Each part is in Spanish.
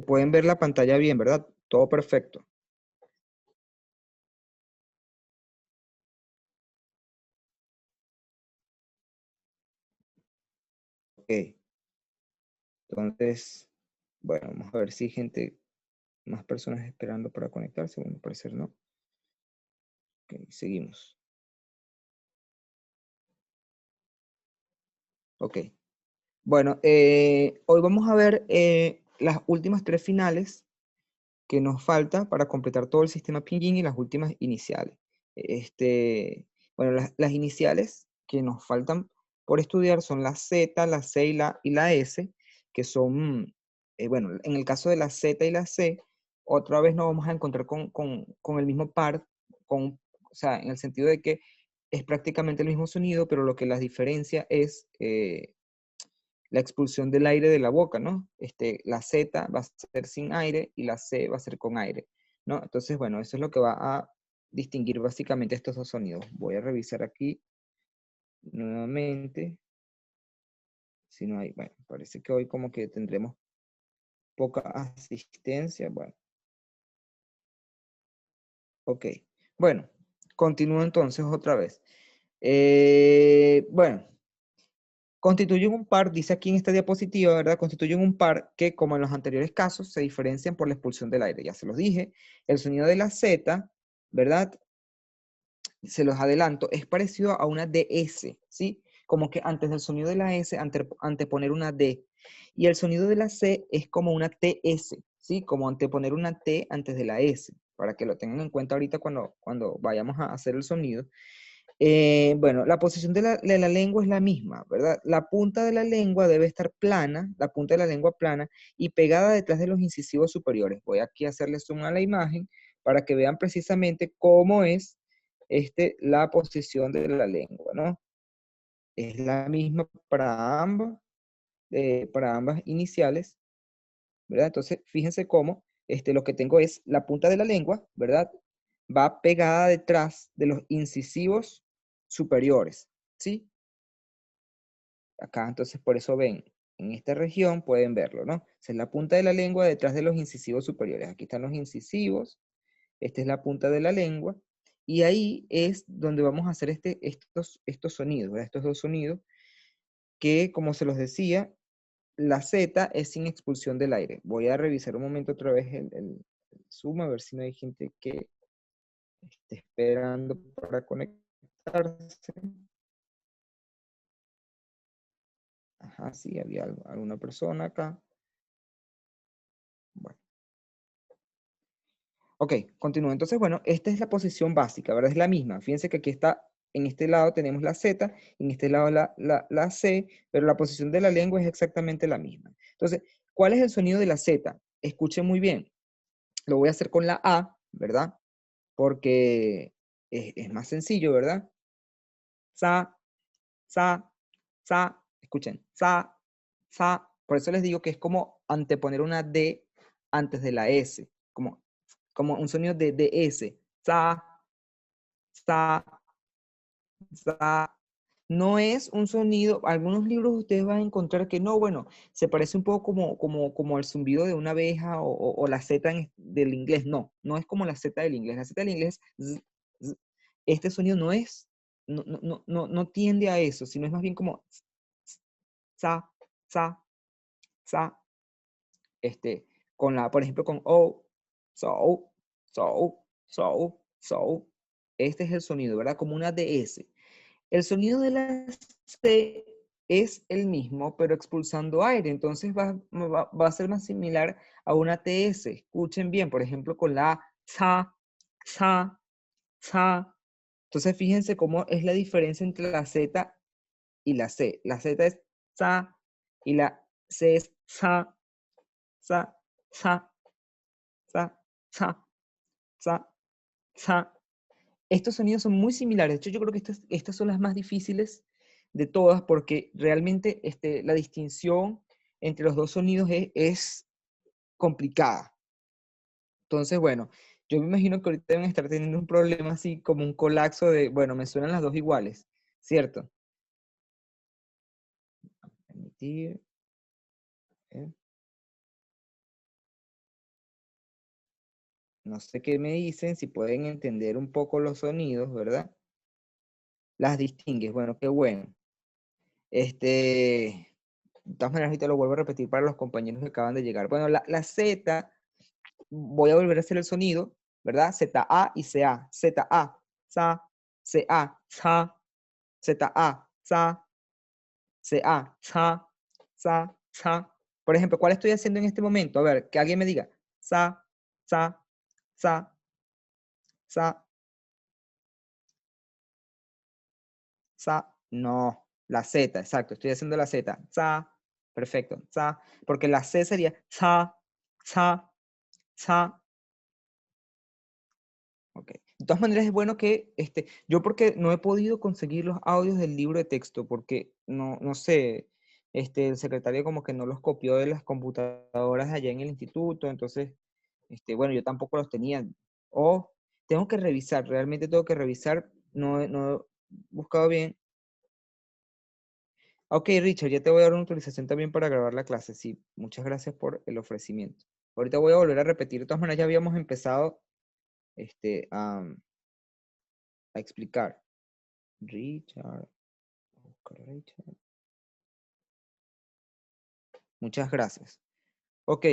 pueden ver la pantalla bien, ¿verdad? Todo perfecto. Ok. Entonces, bueno, vamos a ver si hay gente, más personas esperando para conectarse. Bueno, al parecer no. Ok, seguimos. Ok. Bueno, hoy vamos a ver las últimas tres finales que nos falta para completar todo el sistema Pinyin y las últimas iniciales. Bueno, las iniciales que nos faltan por estudiar son la Z, la C y la S, que son, bueno, en el caso de la Z y la C, otra vez nos vamos a encontrar con el mismo par, o sea, en el sentido de que es prácticamente el mismo sonido, pero lo que las diferencia es la expulsión del aire de la boca, ¿no? La Z va a ser sin aire y la C va a ser con aire, ¿no? Entonces, bueno, eso es lo que va a distinguir básicamente estos dos sonidos. Voy a revisar aquí nuevamente. Si no hay, bueno, parece que hoy como que tendremos poca asistencia. Bueno, ok. Bueno, continúo entonces otra vez. Bueno, constituyen un par, dice aquí en esta diapositiva, ¿verdad? Constituyen un par que, como en los anteriores casos, se diferencian por la expulsión del aire. Ya se los dije. El sonido de la Z, ¿verdad? Se los adelanto, es parecido a una DS, ¿sí? Como que antes del sonido de la S, anteponer una D. Y el sonido de la C es como una TS, ¿sí? Como anteponer una T antes de la S, para que lo tengan en cuenta ahorita cuando vayamos a hacer el sonido. Bueno, la posición de la lengua es la misma, ¿verdad? La punta de la lengua debe estar plana, la punta de la lengua plana y pegada detrás de los incisivos superiores. Voy aquí a hacerle zoom a la imagen para que vean precisamente cómo es la posición de la lengua, ¿no? Es la misma para ambas iniciales, ¿verdad? Entonces, fíjense cómo lo que tengo es la punta de la lengua, ¿verdad? Va pegada detrás de los incisivos superiores, ¿sí? Acá, entonces, por eso ven, en esta región pueden verlo, ¿no? Esa es la punta de la lengua detrás de los incisivos superiores. Aquí están los incisivos, esta es la punta de la lengua, y ahí es donde vamos a hacer estos sonidos, ¿verdad? Estos dos sonidos, que como se los decía, la Z es sin expulsión del aire. Voy a revisar un momento otra vez el Zoom, a ver si no hay gente que esté esperando para conectarse. Ajá, sí, había alguna persona acá. Bueno. Ok, continúo. Entonces, bueno, esta es la posición básica, ¿verdad? Es la misma. Fíjense que aquí está, en este lado tenemos la Z, en este lado la C, pero la posición de la lengua es exactamente la misma. Entonces, ¿cuál es el sonido de la Z? Escuchen muy bien. Lo voy a hacer con la A, ¿verdad? Porque es más sencillo, ¿verdad? Sa, sa, sa. Escuchen, sa, sa. Por eso les digo que es como anteponer una D antes de la S, como un sonido de DS. Sa, sa, sa. No es un sonido, algunos libros ustedes van a encontrar que no, bueno, se parece un poco como el zumbido de una abeja o la Z del inglés. No, no es como la Z del inglés. La Z del inglés es z. Este sonido no es, no tiende a eso, sino es más bien como sa, sa, sa, por ejemplo, con O, so, so. Este es el sonido, ¿verdad? Como una DS. El sonido de la C es el mismo, pero expulsando aire. Entonces va a ser más similar a una TS. Escuchen bien, por ejemplo, con la A, sa, sa, sa. Entonces fíjense cómo es la diferencia entre la Z y la C. La Z es sa y la C es sa, sa, sa, sa, sa, sa, sa. Estos sonidos son muy similares. De hecho, yo creo que estas son las más difíciles de todas porque realmente la distinción entre los dos sonidos es complicada. Entonces, bueno, yo me imagino que ahorita deben estar teniendo un problema así como un colapso de, bueno, me suenan las dos iguales, ¿cierto? Permitir, No sé qué me dicen, si pueden entender un poco los sonidos, ¿verdad? Las distingues, bueno, qué bueno. De todas maneras, ahorita lo vuelvo a repetir para los compañeros que acaban de llegar. Bueno, la Z, voy a volver a hacer el sonido, ¿verdad? Z-A y C-A. Z-A, sa, C-A, sa, Z-A, sa, C-A, sa, sa, sa. Por ejemplo, ¿cuál estoy haciendo en este momento? A ver, que alguien me diga. Sa, sa, sa, sa, sa. No, la Z, exacto. Estoy haciendo la Z. Sa, perfecto. Sa, porque la C sería sa, sa, sa. Ok. De todas maneras, es bueno que, yo porque no he podido conseguir los audios del libro de texto, porque no sé, el secretario como que no los copió de las computadoras allá en el instituto, entonces, bueno, yo tampoco los tenía. O tengo que revisar, realmente tengo que revisar, no he buscado bien. Ok, Richard, ya te voy a dar una autorización también para grabar la clase, sí, muchas gracias por el ofrecimiento. Ahorita voy a volver a repetir, de todas maneras ya habíamos empezado, a explicar. Richard. Richard. Muchas gracias. Ok,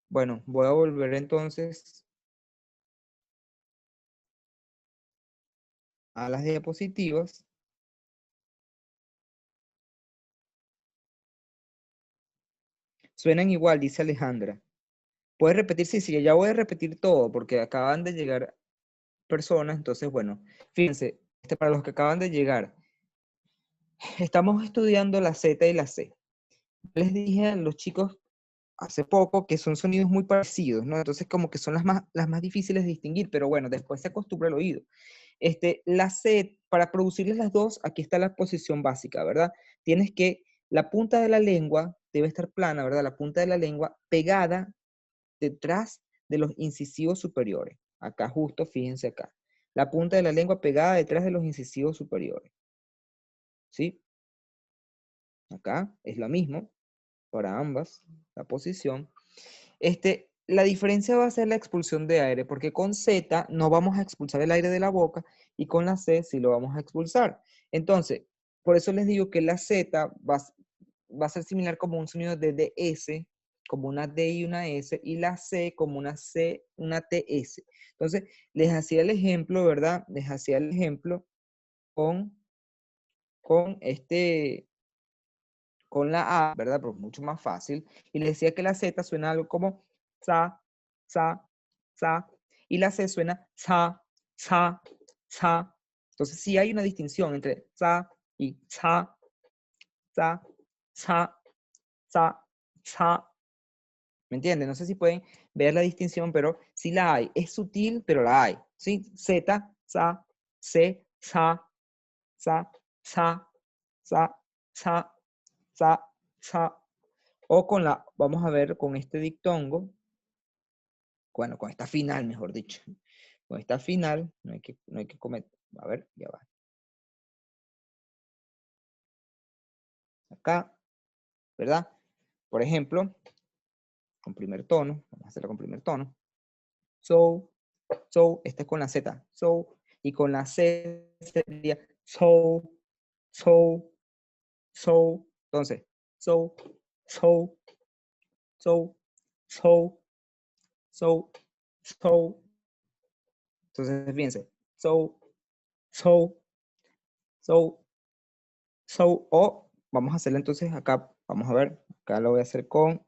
bueno, voy a volver entonces a las diapositivas. Suenan igual, dice Alejandra. ¿Puedes repetir? Sí, sí, ya voy a repetir todo porque acaban de llegar personas. Entonces, bueno, fíjense, para los que acaban de llegar, estamos estudiando la Z y la C. Les dije a los chicos hace poco que son sonidos muy parecidos, ¿no? Entonces como que son las más difíciles de distinguir, pero bueno, después se acostumbra el oído. La C, para producirles las dos, aquí está la posición básica, ¿verdad? Tienes que, la punta de la lengua debe estar plana, ¿verdad? La punta de la lengua pegada detrás de los incisivos superiores. Acá justo, fíjense acá. La punta de la lengua pegada detrás de los incisivos superiores. ¿Sí? Acá es lo mismo para ambas, la posición. La diferencia va a ser la expulsión de aire, porque con Z no vamos a expulsar el aire de la boca y con la C sí lo vamos a expulsar. Entonces, por eso les digo que la Z va a ser similar como un sonido de DS, como una D y una S, y la C como una C, una TS. Entonces, les hacía el ejemplo, ¿verdad? Les hacía el ejemplo con, con con la A, ¿verdad? Pero mucho más fácil. Y le decía que la Z suena algo como sa, sa, sa. Y la C suena sa, sa, sa. Entonces sí hay una distinción entre sa y sa, sa, sa, sa, sa. ¿Me entienden? No sé si pueden ver la distinción, pero sí la hay. Es sutil, pero la hay. ¿Sí? Z, sa, C, sa, sa, sa, sa, sa, sa, sa. O con vamos a ver con este dictongo, bueno, con esta final, mejor dicho. Con esta final, no hay que cometer, a ver, ya va. Acá, ¿verdad? Por ejemplo, con primer tono, vamos a hacerlo con primer tono. So, este es con la Z, so, y con la C sería so, so, so. Entonces, so, so, so, so, so, so. Entonces, fíjense, so, so, so, so, o vamos a hacerla entonces acá, vamos a ver, acá lo voy a hacer con,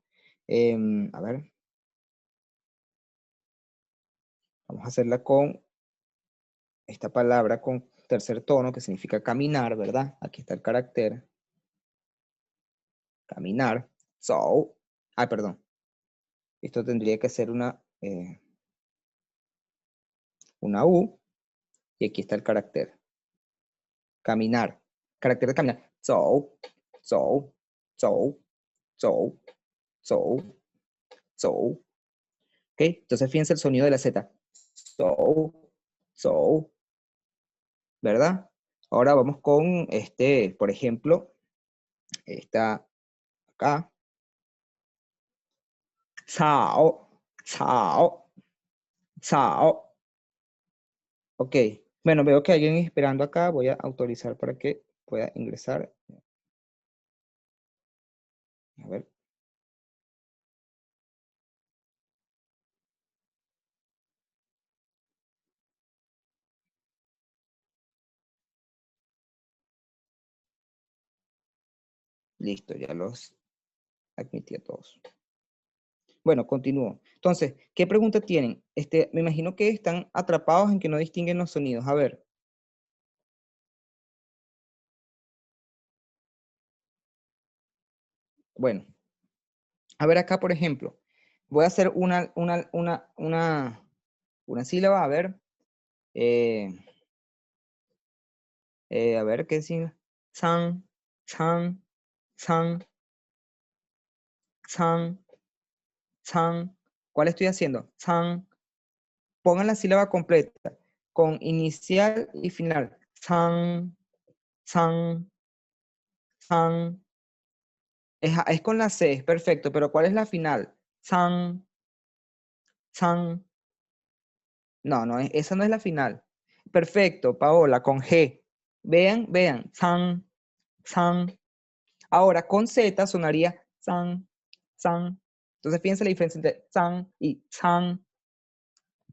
a ver, vamos a hacerla con esta palabra con tercer tono que significa caminar, ¿verdad? Aquí está el carácter, caminar, so, perdón, esto tendría que ser una U, y aquí está el carácter, caminar, carácter de caminar, so, so, so, so, so, so. ¿Ok? Entonces fíjense el sonido de la Z. So, so, ¿verdad? Ahora vamos con por ejemplo, esta acá. Sao, sao, Sao. Ok. Bueno, veo que alguien esperando acá. Voy a autorizar para que pueda ingresar. A ver. Listo, ya los admití a todos. Bueno, continúo. Entonces, ¿qué pregunta tienen? Me imagino que están atrapados en que no distinguen los sonidos. A ver. Bueno, a ver acá, por ejemplo. Voy a hacer una sílaba, a ver. Eh, a ver, ¿qué significa? San, san, san, san, san. ¿Cuál estoy haciendo? San. Pongan la sílaba completa, con inicial y final. San, san, san. Es con la C, es perfecto, pero ¿cuál es la final? San, san. No, no, esa no es la final. Perfecto, Paola, con G. Vean, vean. San, san. Ahora, con Z sonaría san, san. Entonces, fíjense la diferencia entre san y san,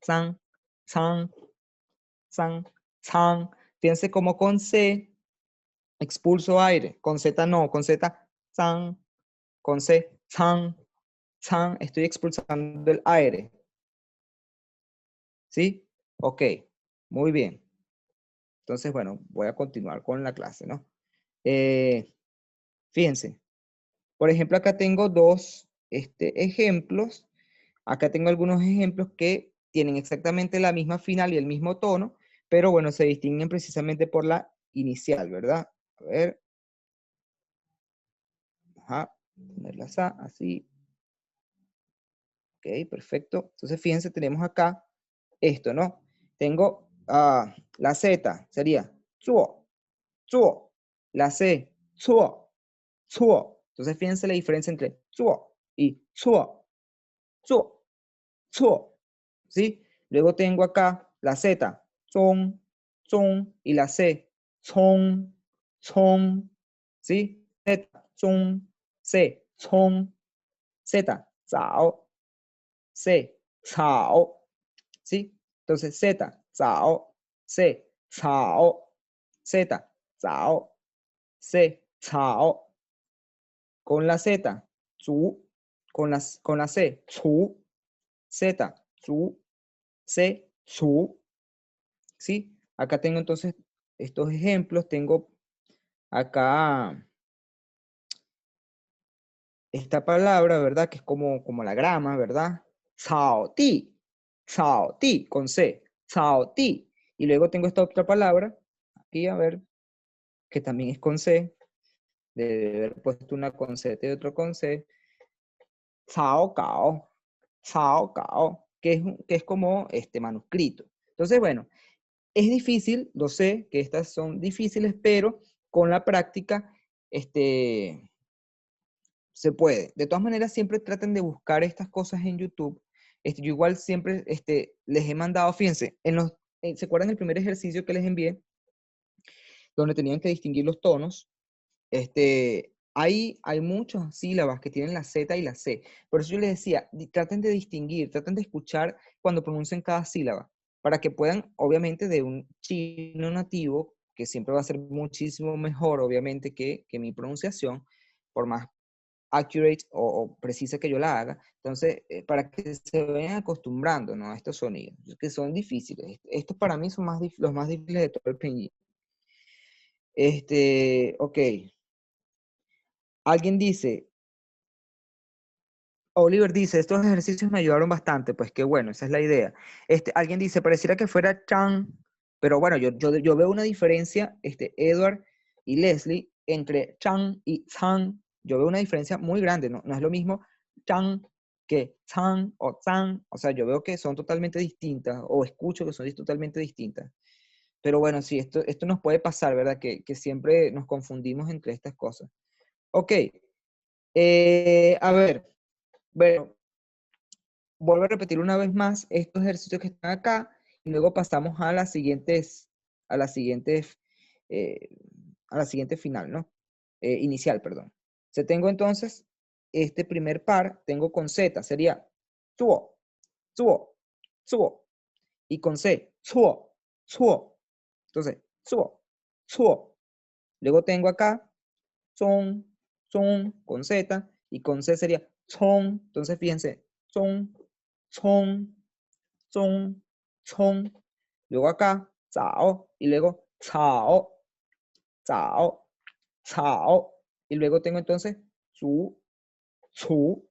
san, san, san, san. Fíjense como con C expulso aire, con Z no, con Z san, con C san, san, estoy expulsando el aire. ¿Sí? Ok, muy bien. Entonces, bueno, voy a continuar con la clase, ¿no? Fíjense, por ejemplo, acá tengo dos ejemplos. Acá tengo algunos ejemplos que tienen exactamente la misma final y el mismo tono, pero bueno, se distinguen precisamente por la inicial, ¿verdad? A ver. Ajá. Ponerlas así. Ok, perfecto. Entonces, fíjense, tenemos acá esto, ¿no? Tengo la Z, sería zuo, zuo. La C, zuo, zuo. Entonces, fíjense la diferencia entre zuo y zuo, zuo, zuo. ¿Sí? Luego tengo acá la Z, zon, zon, y la C, zon, zon. ¿Sí? Z, zon, C, zon, Z, zao, C, zao. ¿Sí? Entonces, Z, zao, C, zao, Z, zao, C, zao. Con la Z, zu, con la C, zu, Z, zu, C, zu. ¿Sí? Acá tengo entonces estos ejemplos. Tengo acá esta palabra, ¿verdad? Que es como la grama, ¿verdad? Sao ti, con C, sao ti. Y luego tengo esta otra palabra, aquí a ver, que también es con C, de haber puesto una con C y otro con C, sao cao, sao cao, que es como este manuscrito. Entonces, bueno, es difícil, lo sé, que estas son difíciles, pero con la práctica, se puede. De todas maneras, siempre traten de buscar estas cosas en YouTube. Yo igual siempre les he mandado, fíjense, ¿se acuerdan el primer ejercicio que les envié? Donde tenían que distinguir los tonos. Hay muchas sílabas que tienen la Z y la C. Por eso yo les decía, traten de distinguir, traten de escuchar cuando pronuncien cada sílaba, para que puedan, obviamente, de un chino nativo, que siempre va a ser muchísimo mejor, obviamente, que mi pronunciación, por más accurate o precisa que yo la haga. Entonces, para que se vayan acostumbrando, ¿no?, a estos sonidos, que son difíciles. Estos para mí son los más difíciles de todo el pinyin. Ok. Alguien dice, Oliver dice, estos ejercicios me ayudaron bastante. Pues qué bueno, esa es la idea. Alguien dice, pareciera que fuera Chan, pero bueno, yo veo una diferencia, Edward y Leslie, entre Chan y Zhang. Yo veo una diferencia muy grande, ¿no? No es lo mismo Chan que Zhang o Zhang. O sea, yo veo que son totalmente distintas, o escucho que son totalmente distintas. Pero bueno, sí, esto nos puede pasar, ¿verdad? Que siempre nos confundimos entre estas cosas. Ok, a ver, bueno, vuelvo a repetir una vez más estos ejercicios que están acá y luego pasamos a las siguientes, a las siguientes, eh, a la siguiente final, ¿no? Inicial, perdón. Se tengo entonces este primer par, tengo con Z, sería zuo, zuo, zuo. Y con C, zuo, zuo. Entonces, zuo, zuo. Luego tengo acá son, son, con Z, y con C sería son. Entonces, fíjense, son, son, son, son. Luego acá, zao, y luego zao, zao, zao. Y luego tengo entonces su, su.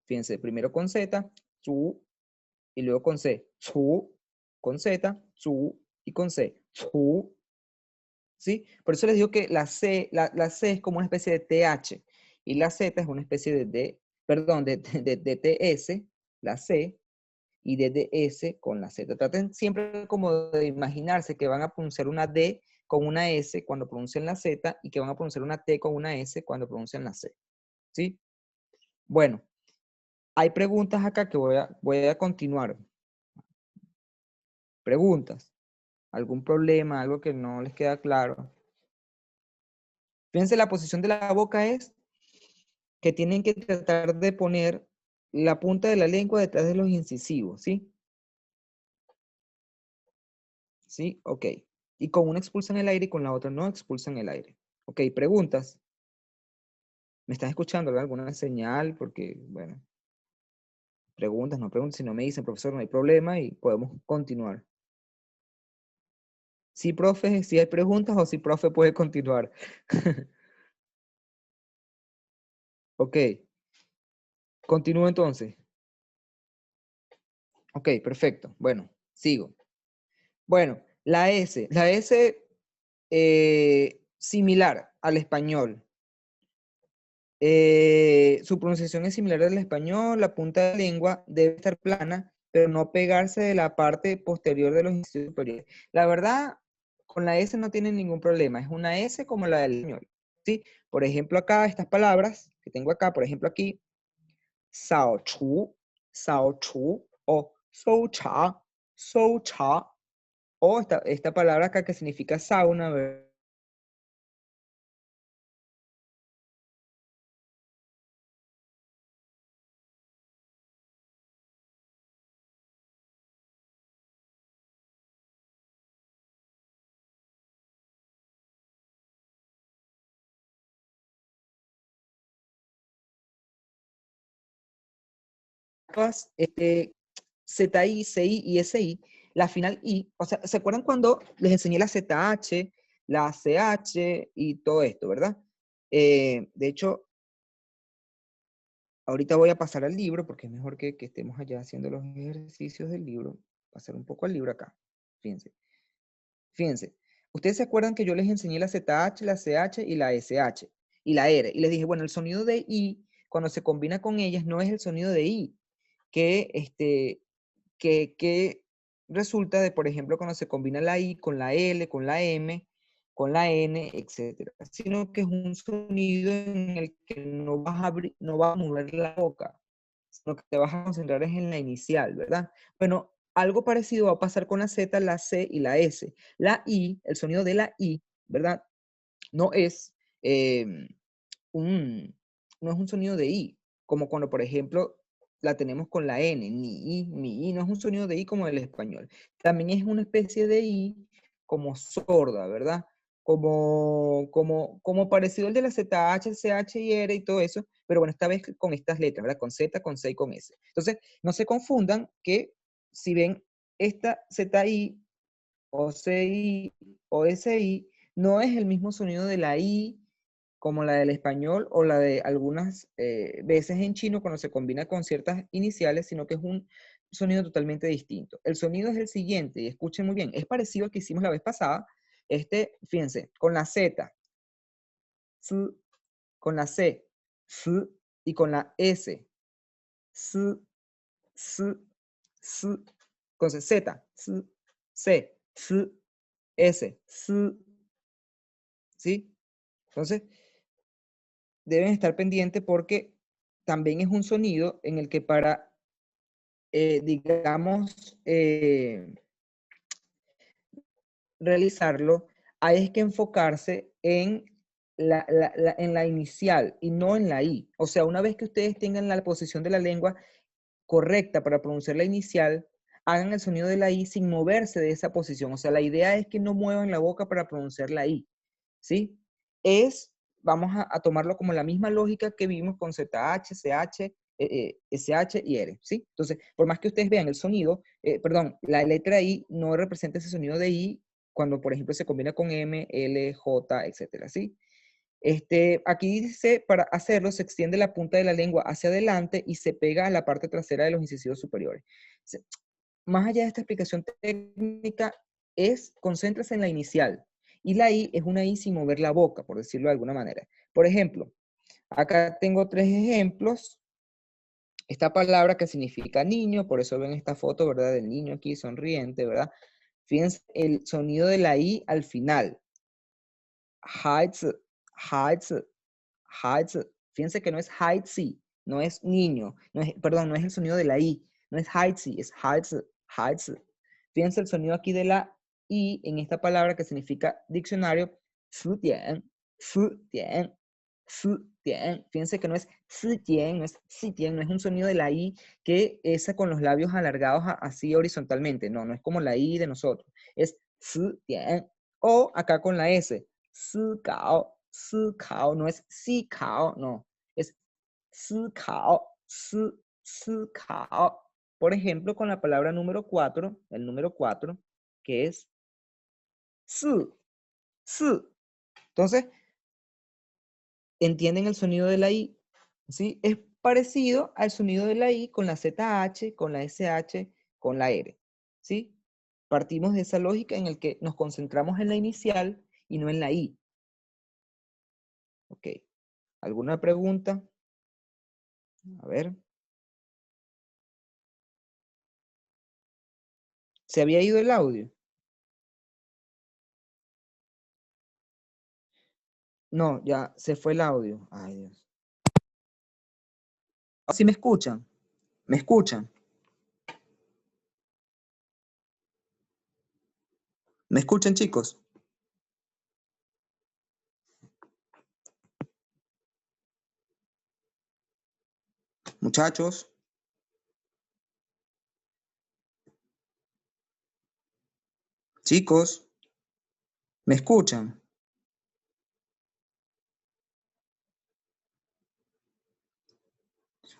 Fíjense, primero con Z, su, y luego con C, su, con Z, su, y con C, su. ¿Sí? Por eso les digo que la C es como una especie de TH y la Z es una especie de D, perdón, de TS, la C, y de DS con la Z. Traten siempre como de imaginarse que van a pronunciar una D con una S cuando pronuncian la Z y que van a pronunciar una T con una S cuando pronuncian la C. ¿Sí? Bueno, hay preguntas acá que voy a continuar. Preguntas. ¿Algún problema? ¿Algo que no les queda claro? Fíjense, la posición de la boca es que tienen que tratar de poner la punta de la lengua detrás de los incisivos, ¿sí? ¿Sí? Ok. Y con una expulsan el aire y con la otra no expulsan el aire. Ok, preguntas. ¿Me están escuchando, verdad? ¿Alguna señal? Porque, bueno, preguntas, no preguntas. Si no me dicen, profesor, no hay problema y podemos continuar. Sí, profe, si hay preguntas o si profe puede continuar. Ok. Continúo entonces. Ok, perfecto. Bueno, sigo. Bueno, la S similar al español. Su pronunciación es similar al español, la punta de la lengua debe estar plana, pero no pegarse de la parte posterior de los incisivos superiores. La verdad, con la S no tienen ningún problema, es una S como la del español, ¿sí? Por ejemplo, acá, estas palabras que tengo acá, por ejemplo, aquí, sao chu, o sou cha, o esta palabra acá que significa sauna, ¿verdad? ZI, CI y SI, la final I, o sea, ¿se acuerdan cuando les enseñé la ZH, la CH y todo esto, verdad? De hecho, ahorita voy a pasar al libro porque es mejor que estemos allá haciendo los ejercicios del libro. Pasar un poco al libro acá. Fíjense. Fíjense. Ustedes se acuerdan que yo les enseñé la ZH, la CH y la SH y la R. Y les dije, bueno, el sonido de I, cuando se combina con ellas, no es el sonido de I, que que resulta de, por ejemplo, cuando se combina la I con la L, con la M, con la N, etcétera, sino que es un sonido en el que no vas a abrir, no vas a mover la boca, sino que te vas a concentrar es en la inicial, ¿verdad? Bueno, algo parecido va a pasar con la Z, la C y la S. La I, el sonido de la I, ¿verdad? No es eh, un, no es un sonido de I, como cuando, por ejemplo, la tenemos con la N, ni I, no es un sonido de I como el español. También es una especie de I como sorda, ¿verdad? Como parecido al de la ZH, CH y R y todo eso, pero bueno, esta vez con estas letras, ¿verdad? Con Z, con C y con S. Entonces, no se confundan que si ven esta ZI o CI o SI, no es el mismo sonido de la I como la del español o la de algunas veces en chino cuando se combina con ciertas iniciales, sino que es un sonido totalmente distinto. El sonido es el siguiente, y escuchen muy bien, es parecido al que hicimos la vez pasada. Fíjense, con la Z, s, con la C, s, y con la S, s, s, s, con Z, s, C, s, S, s, ¿sí? Entonces, deben estar pendientes porque también es un sonido en el que para digamos, realizarlo, hay que enfocarse en en la inicial y no en la I. O sea, una vez que ustedes tengan la posición de la lengua correcta para pronunciar la inicial, hagan el sonido de la I sin moverse de esa posición. O sea, la idea es que no muevan la boca para pronunciar la I, ¿sí? Vamos a tomarlo como la misma lógica que vimos con ZH, CH, SH y R, ¿sí? Entonces, por más que ustedes vean el sonido, perdón, la letra I no representa ese sonido de I cuando, por ejemplo, se combina con M, L, J, etcétera, ¿sí? Aquí dice, para hacerlo, se extiende la punta de la lengua hacia adelante y se pega a la parte trasera de los incisivos superiores. Más allá de esta explicación técnica, concéntrase en la inicial. Y la I es una I sin mover la boca, por decirlo de alguna manera. Por ejemplo, acá tengo 3 ejemplos. Esta palabra que significa niño, por eso ven esta foto, ¿verdad? Del niño aquí sonriente, ¿verdad? Fíjense el sonido de la I al final. Heiz, heiz, heiz. Fíjense que no es heizi, no es niño, perdón, no es el sonido de la I, no es heizi, es heiz, heiz. Fíjense el sonido aquí de la I en esta palabra que significa diccionario, sutian, sutian, sutian. Fíjense que no es sutian, no es sutian, no es un sonido de la I que es con los labios alargados así horizontalmente, no, no es como la I de nosotros, es sutian. O acá con la S, su cao, no es si cao, no, es su cao, su cao. Por ejemplo, con la palabra número 4, el número 4, que es su, su. Entonces, ¿entienden el sonido de la I? ¿Sí? Es parecido al sonido de la I con la ZH, con la SH, con la R. ¿Sí? Partimos de esa lógica en el que nos concentramos en la inicial y no en la I. Ok. ¿Alguna pregunta? A ver. ¿Se había ido el audio? No, ya se fue el audio. Ay, Dios. ¿Sí me escuchan? ¿Me escuchan? ¿Me escuchan, chicos? Muchachos. Chicos. ¿Me escuchan?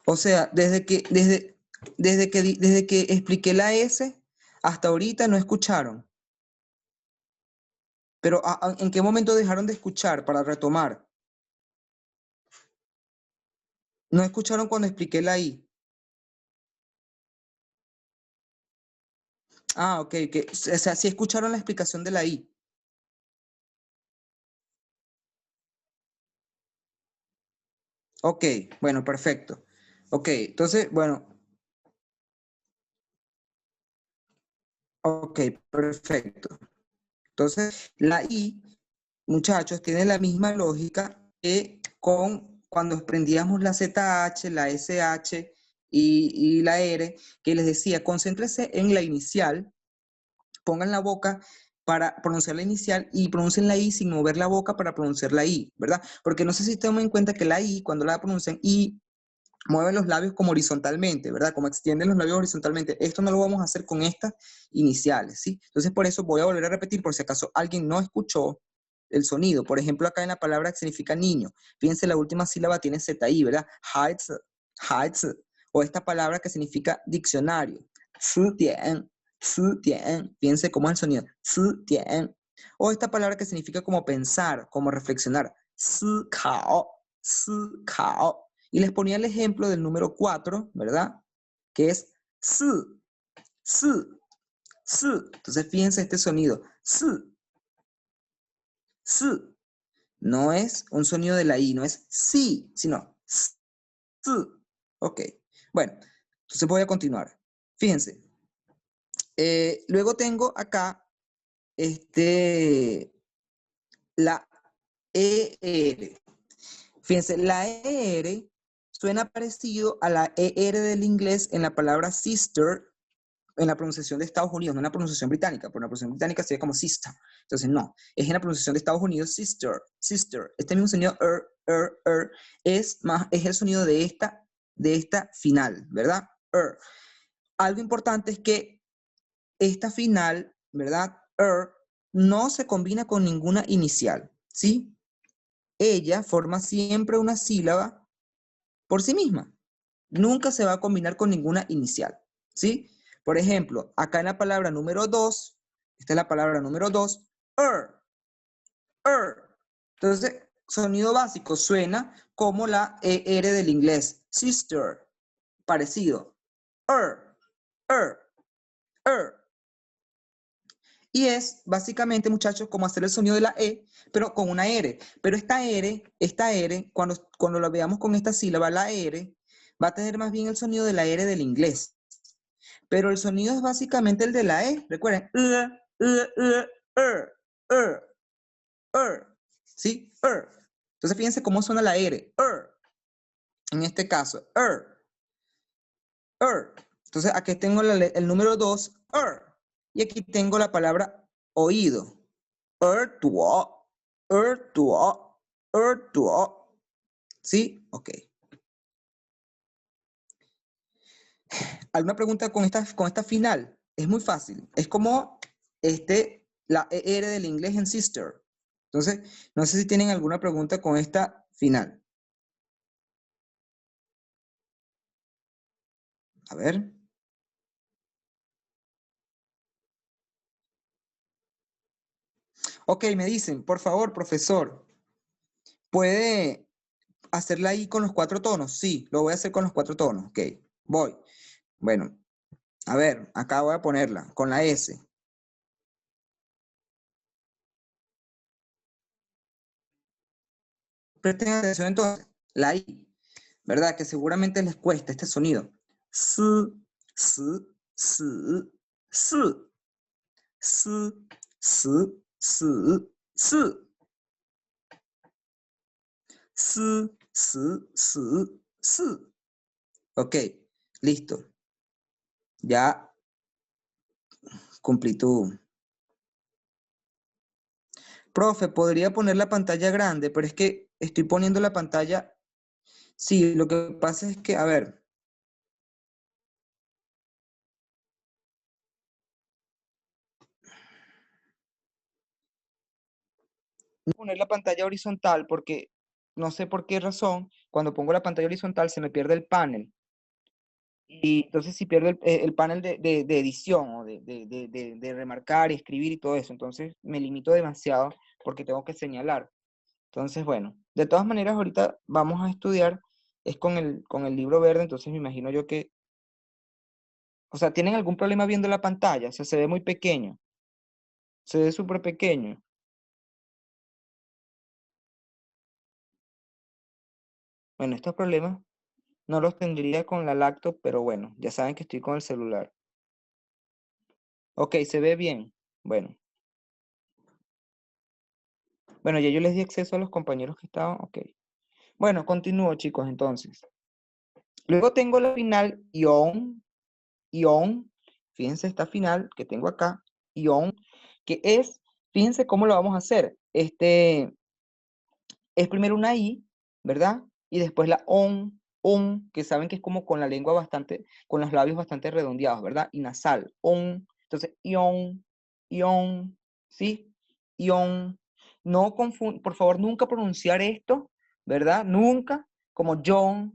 O sea, desde que expliqué la S hasta ahorita no escucharon. Pero ¿en qué momento dejaron de escuchar para retomar? No escucharon cuando expliqué la I. Ah, ok, que, o sea, sí escucharon la explicación de la I. Ok, bueno, perfecto. Ok, entonces, bueno, ok, perfecto. Entonces, la I, muchachos, tiene la misma lógica que con cuando prendíamos la ZH, la SH y la R, que les decía, concéntrese en la inicial, pongan la boca para pronunciar la inicial y pronuncien la I sin mover la boca para pronunciar la I, ¿verdad? Porque no sé si toman en cuenta que la I, cuando la pronuncian I, mueven los labios como horizontalmente, ¿verdad? Como extienden los labios horizontalmente. Esto no lo vamos a hacer con estas iniciales, ¿sí? Entonces, por eso voy a volver a repetir, por si acaso alguien no escuchó el sonido. Por ejemplo, acá en la palabra que significa niño, fíjense, la última sílaba tiene ZI, ¿verdad? Heiz, heiz. O esta palabra que significa diccionario, zutian, zutian. Fíjense cómo es el sonido, zutian. O esta palabra que significa como pensar, como reflexionar, zikao, zikao. Y les ponía el ejemplo del número 4, ¿verdad? Que es su, su, su. Entonces fíjense este sonido, su, su. No es un sonido de la I, no es sí, sino su. Ok, bueno, entonces voy a continuar. Fíjense, luego tengo acá la ER. Fíjense, la ER suena parecido a la ER del inglés en la palabra sister, en la pronunciación de Estados Unidos, no en la pronunciación británica, porque la pronunciación británica sería como sister. Entonces, no, es en la pronunciación de Estados Unidos, sister, sister. Este mismo sonido, es el sonido de esta final, ¿verdad? Algo importante es que esta final, ¿verdad? No se combina con ninguna inicial, ¿sí? Ella forma siempre una sílaba por sí misma. Nunca se va a combinar con ninguna inicial, ¿sí? Por ejemplo, acá en la palabra número 2, esta es la palabra número 2, Entonces, sonido básico suena como la ER del inglés, sister, parecido. Er, er, er. Y es básicamente, muchachos, como hacer el sonido de la E, pero con una R. Pero esta R, cuando la veamos con esta sílaba, la R, va a tener más bien el sonido de la R del inglés. Pero el sonido es básicamente el de la E. Recuerden. ¿Sí? Entonces fíjense cómo suena la R. En este caso. Entonces aquí tengo el número 2. Y aquí tengo la palabra oído. ¿Sí? Ok. ¿Alguna pregunta con esta final? Es muy fácil. Es como la ER del inglés en sister. Entonces, no sé si tienen alguna pregunta con esta final. A ver. Ok, me dicen, por favor, profesor, ¿puede hacerla ahí con los 4 tonos? Sí, lo voy a hacer con los 4 tonos. Ok, voy. Bueno, a ver, acá voy a ponerla con la S. Presten atención entonces, la I, ¿verdad? Que seguramente les cuesta este sonido. S, S, S, S, S, S, S, S. S, S, S, S. Ok, listo. Ya cumplí tu. Profe, podría poner la pantalla grande, pero es que estoy poniendo la pantalla. Sí, lo que pasa es que, a ver. Voy a poner la pantalla horizontal porque no sé por qué razón, cuando pongo la pantalla horizontal se me pierde el panel. Y entonces si pierdo el panel de edición o de remarcar y escribir y todo eso, entonces me limito demasiado porque tengo que señalar. Entonces, bueno, de todas maneras ahorita vamos a estudiar, es con el libro verde, entonces me imagino yo que, o sea, ¿tienen algún problema viendo la pantalla? O sea, se ve muy pequeño, se ve súper pequeño. Bueno, estos problemas no los tendría con la laptop, pero bueno, ya saben que estoy con el celular. Ok, se ve bien. Bueno. Bueno, ya yo les di acceso a los compañeros que estaban. Ok. Bueno, continúo, chicos, entonces. Luego tengo la final ion. Fíjense esta final que tengo acá, ion, que es, fíjense cómo lo vamos a hacer. Es primero una I, ¿verdad? Y después la que saben que es como con la lengua bastante, con los labios bastante redondeados, ¿verdad? Y nasal, Entonces, ion, ¿sí? Ion. No por favor, nunca pronunciar esto, ¿verdad? Nunca, como John,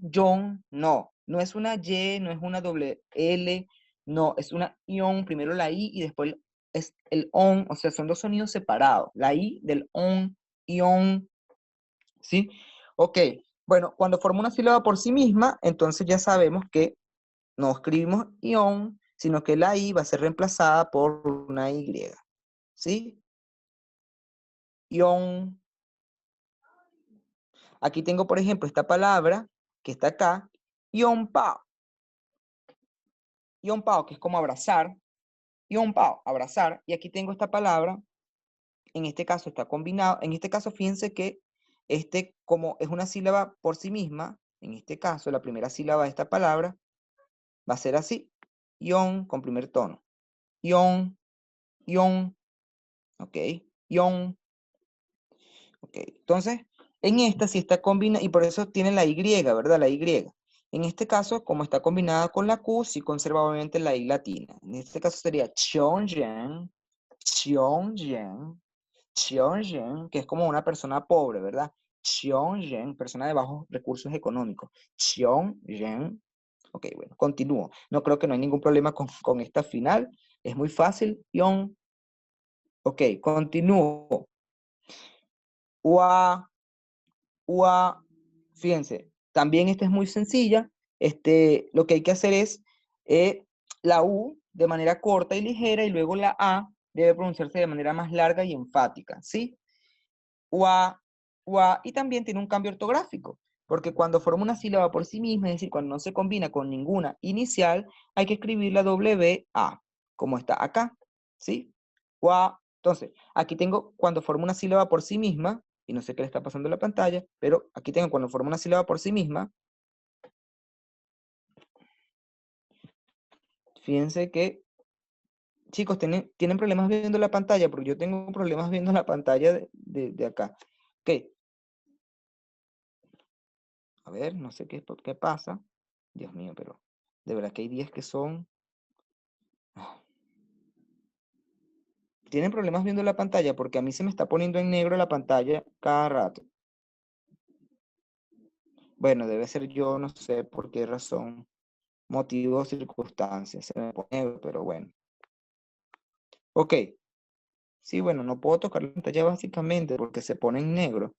no es una Y, no es una doble L, no, es una ion, primero la I y después es el on, o sea, son dos sonidos separados, la I del ion, ¿sí? Ok, bueno, cuando forma una sílaba por sí misma, entonces ya sabemos que no escribimos ion, sino que la I va a ser reemplazada por una Y, ¿sí? Ion. Aquí tengo, por ejemplo, esta palabra que está acá, ionpao. Ionpao, que es como abrazar. Ionpao, abrazar. Y aquí tengo esta palabra, en este caso está combinado. En este caso, fíjense que como es una sílaba por sí misma, en este caso, la primera sílaba de esta palabra va a ser así. Ion con primer tono. Ion, ion, ok, ion, ok. Entonces, en esta sí está combinada, y por eso tiene la Y, ¿verdad? La Y. En este caso, como está combinada con la Q, sí conserva obviamente la I latina. En este caso sería Chionjen, Chionjen, Chionjen, que es como una persona pobre, ¿verdad? Chionjen, persona de bajos recursos económicos. Chionjen. Ok, bueno, continúo. No creo que no hay ningún problema con esta final. Es muy fácil. Yon. Ok, continúo. Ua, ua. Fíjense, también esta es muy sencilla. Lo que hay que hacer es la U de manera corta y ligera y luego la A debe pronunciarse de manera más larga y enfática, ¿sí? Ua, ua, y también tiene un cambio ortográfico, porque cuando forma una sílaba por sí misma, es decir, cuando no se combina con ninguna inicial, hay que escribir la WA, como está acá, ¿sí? Ua. Entonces, aquí tengo cuando forma una sílaba por sí misma, y no sé qué le está pasando en la pantalla, pero aquí tengo cuando forma una sílaba por sí misma. Fíjense que, chicos, tienen problemas viendo la pantalla, porque yo tengo problemas viendo la pantalla de acá. Ok, a ver, no sé qué pasa. Dios mío, pero de verdad que hay días que son... Tienen problemas viendo la pantalla porque a mí se me está poniendo en negro la pantalla cada rato. Bueno, debe ser yo, no sé por qué razón, motivo o circunstancias. Se me pone negro, pero bueno. Ok. Sí, bueno, no puedo tocar la pantalla básicamente porque se pone en negro.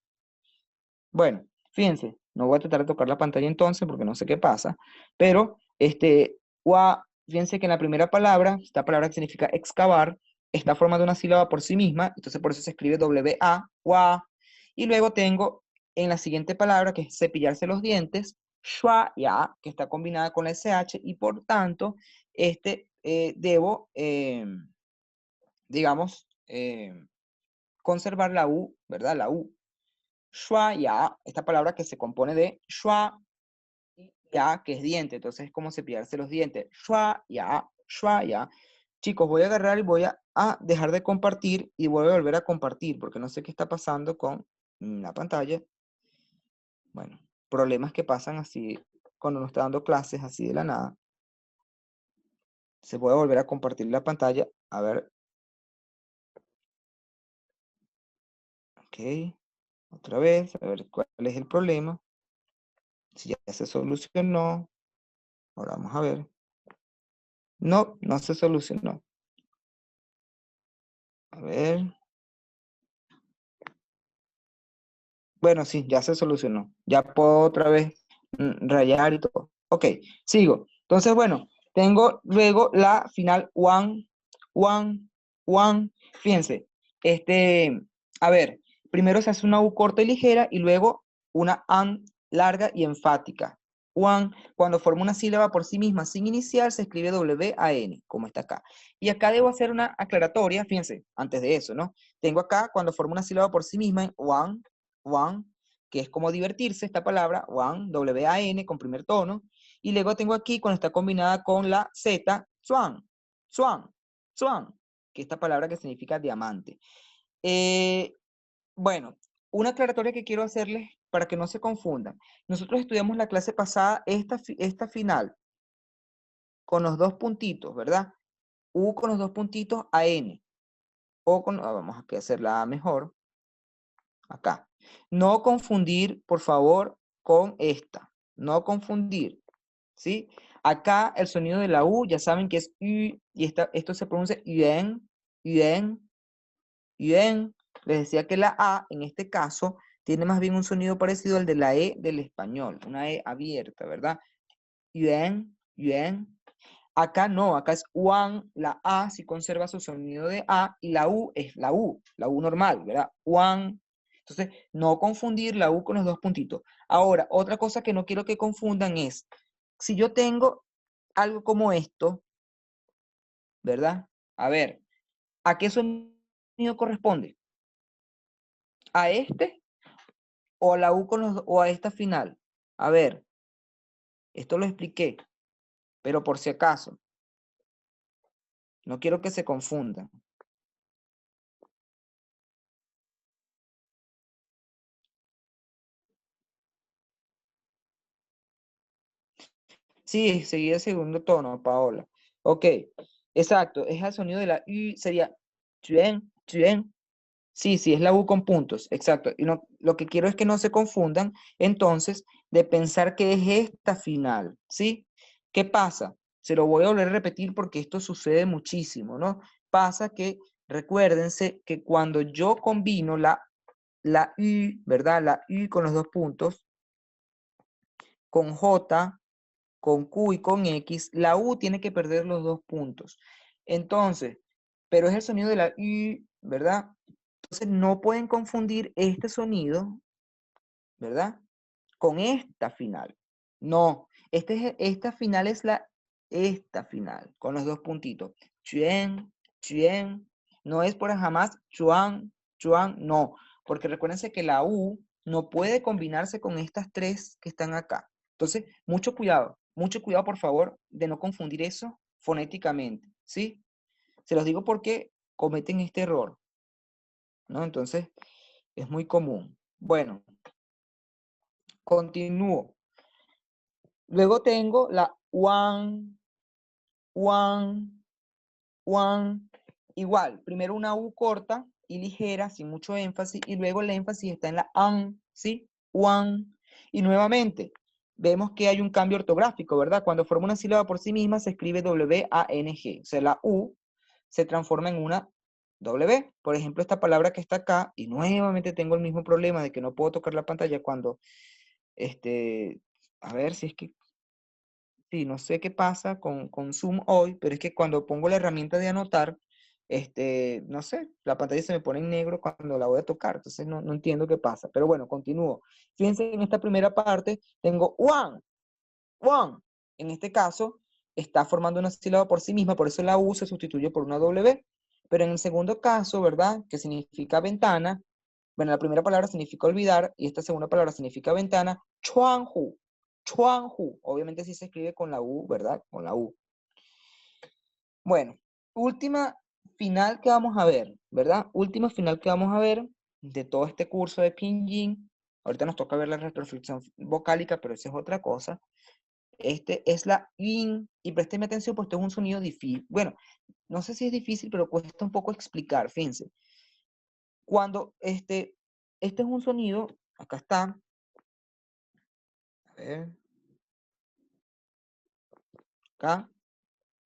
Bueno, fíjense, no voy a tratar de tocar la pantalla entonces porque no sé qué pasa, pero fíjense que en la primera palabra, esta palabra que significa excavar, está formando una sílaba por sí misma, entonces por eso se escribe W-A, wa, y luego tengo en la siguiente palabra, que es cepillarse los dientes, shua, ya, que está combinada con la SH, y por tanto, debo, digamos, conservar la U, ¿verdad? La U. Shua, ya, esta palabra que se compone de shua y ya, que es diente, entonces es como cepillarse los dientes. Shua, ya, shua, ya. Chicos, voy a agarrar y voy a dejar de compartir y voy a volver a compartir, porque no sé qué está pasando con la pantalla. Bueno, problemas que pasan así cuando uno está dando clases así de la nada. Se puede volver a compartir la pantalla. A ver. Ok. Otra vez, a ver cuál es el problema. Si ya se solucionó. Ahora vamos a ver. No, no se solucionó. A ver. Bueno, sí, ya se solucionó. Ya puedo otra vez rayar y todo. Ok, sigo. Entonces, bueno, tengo luego la final one, one, one. Fíjense, a ver, primero se hace una U corta y ligera y luego una AN larga y enfática. One, cuando forma una sílaba por sí misma sin inicial, se escribe W-A-N, como está acá. Y acá debo hacer una aclaratoria, fíjense, antes de eso, ¿no? Tengo acá, cuando forma una sílaba por sí misma, one, one, que es como divertirse, esta palabra, one, W-A-N, con primer tono, y luego tengo aquí, cuando está combinada con la Z, swan, swan, swan, que esta palabra que significa diamante. Bueno, una aclaratoria que quiero hacerles para que no se confundan. Nosotros estudiamos la clase pasada esta final con los dos puntitos, ¿verdad? U con los dos puntitos a N. O con, vamos a hacerla mejor. Acá. No confundir, por favor, con esta. No confundir. ¿Sí? Acá el sonido de la U, ya saben que es U, y esto se pronuncia UN, UN, UN. Les decía que la A, en este caso, tiene más bien un sonido parecido al de la E del español, una E abierta, ¿verdad? UN, UN. Acá no, acá es UAN, la A sí conserva su sonido de A y la U es la U normal, ¿verdad? UAN. Entonces, no confundir la U con los dos puntitos. Ahora, otra cosa que no quiero que confundan es, si yo tengo algo como esto, ¿verdad? A ver, ¿a qué sonido corresponde? ¿A este o a la U con o a esta final? A ver, Esto lo expliqué, pero por si acaso, no quiero que se confundan. Sí, seguía el segundo tono, Paola. Ok, exacto, es el sonido de la U, sería tuen, tuen. Sí, sí, es la U con puntos, exacto. Y no, lo que quiero es que no se confundan, entonces, de pensar que es esta final, ¿sí? ¿Qué pasa? Se lo voy a volver a repetir porque esto sucede muchísimo, ¿no? Pasa que, recuérdense que cuando yo combino la U, ¿verdad? La U con los dos puntos, con J, con Q y con X, la U tiene que perder los dos puntos. Entonces, pero es el sonido de la U, ¿verdad? Entonces no pueden confundir este sonido, ¿verdad? Con esta final. No, esta final es esta final, con los dos puntitos. Chuen, chuen. No es por jamás chuan, chuan, no. Porque recuérdense que la U no puede combinarse con estas tres que están acá. Entonces, mucho cuidado, por favor, de no confundir eso fonéticamente, ¿sí? Se los digo porque cometen este error, ¿no? Entonces, es muy común. Bueno, continúo. Luego tengo la one, one, one. Igual, primero una U corta y ligera, sin mucho énfasis, y luego el énfasis está en la an, ¿sí? One. Y nuevamente, vemos que hay un cambio ortográfico, ¿verdad? Cuando forma una sílaba por sí misma se escribe W-A-N-G. O sea, la U se transforma en una W. Por ejemplo, esta palabra que está acá, y nuevamente tengo el mismo problema de que no puedo tocar la pantalla cuando, a ver si es que sí, no sé qué pasa con Zoom hoy, pero es que cuando pongo la herramienta de anotar, no sé, la pantalla se me pone en negro cuando la voy a tocar, entonces no entiendo qué pasa. Pero bueno, continúo. Fíjense, en esta primera parte tengo one, one. En este caso, está formando una sílaba por sí misma, por eso la U se sustituye por una W. Pero en el segundo caso, ¿verdad? Que significa ventana. Bueno, la primera palabra significa olvidar y esta segunda palabra significa ventana. Chuanhu. Chuanhu. Obviamente sí se escribe con la U, ¿verdad? Con la U. Bueno, última final que vamos a ver, ¿verdad? Última final que vamos a ver de todo este curso de Pinyin. Ahorita nos toca ver la retroflexión vocálica, pero esa es otra cosa. Este es la in, y présteme atención, porque esto es un sonido difícil. Bueno, no sé si es difícil, pero cuesta un poco explicar, fíjense. Cuando este es un sonido, acá está, a ver, acá,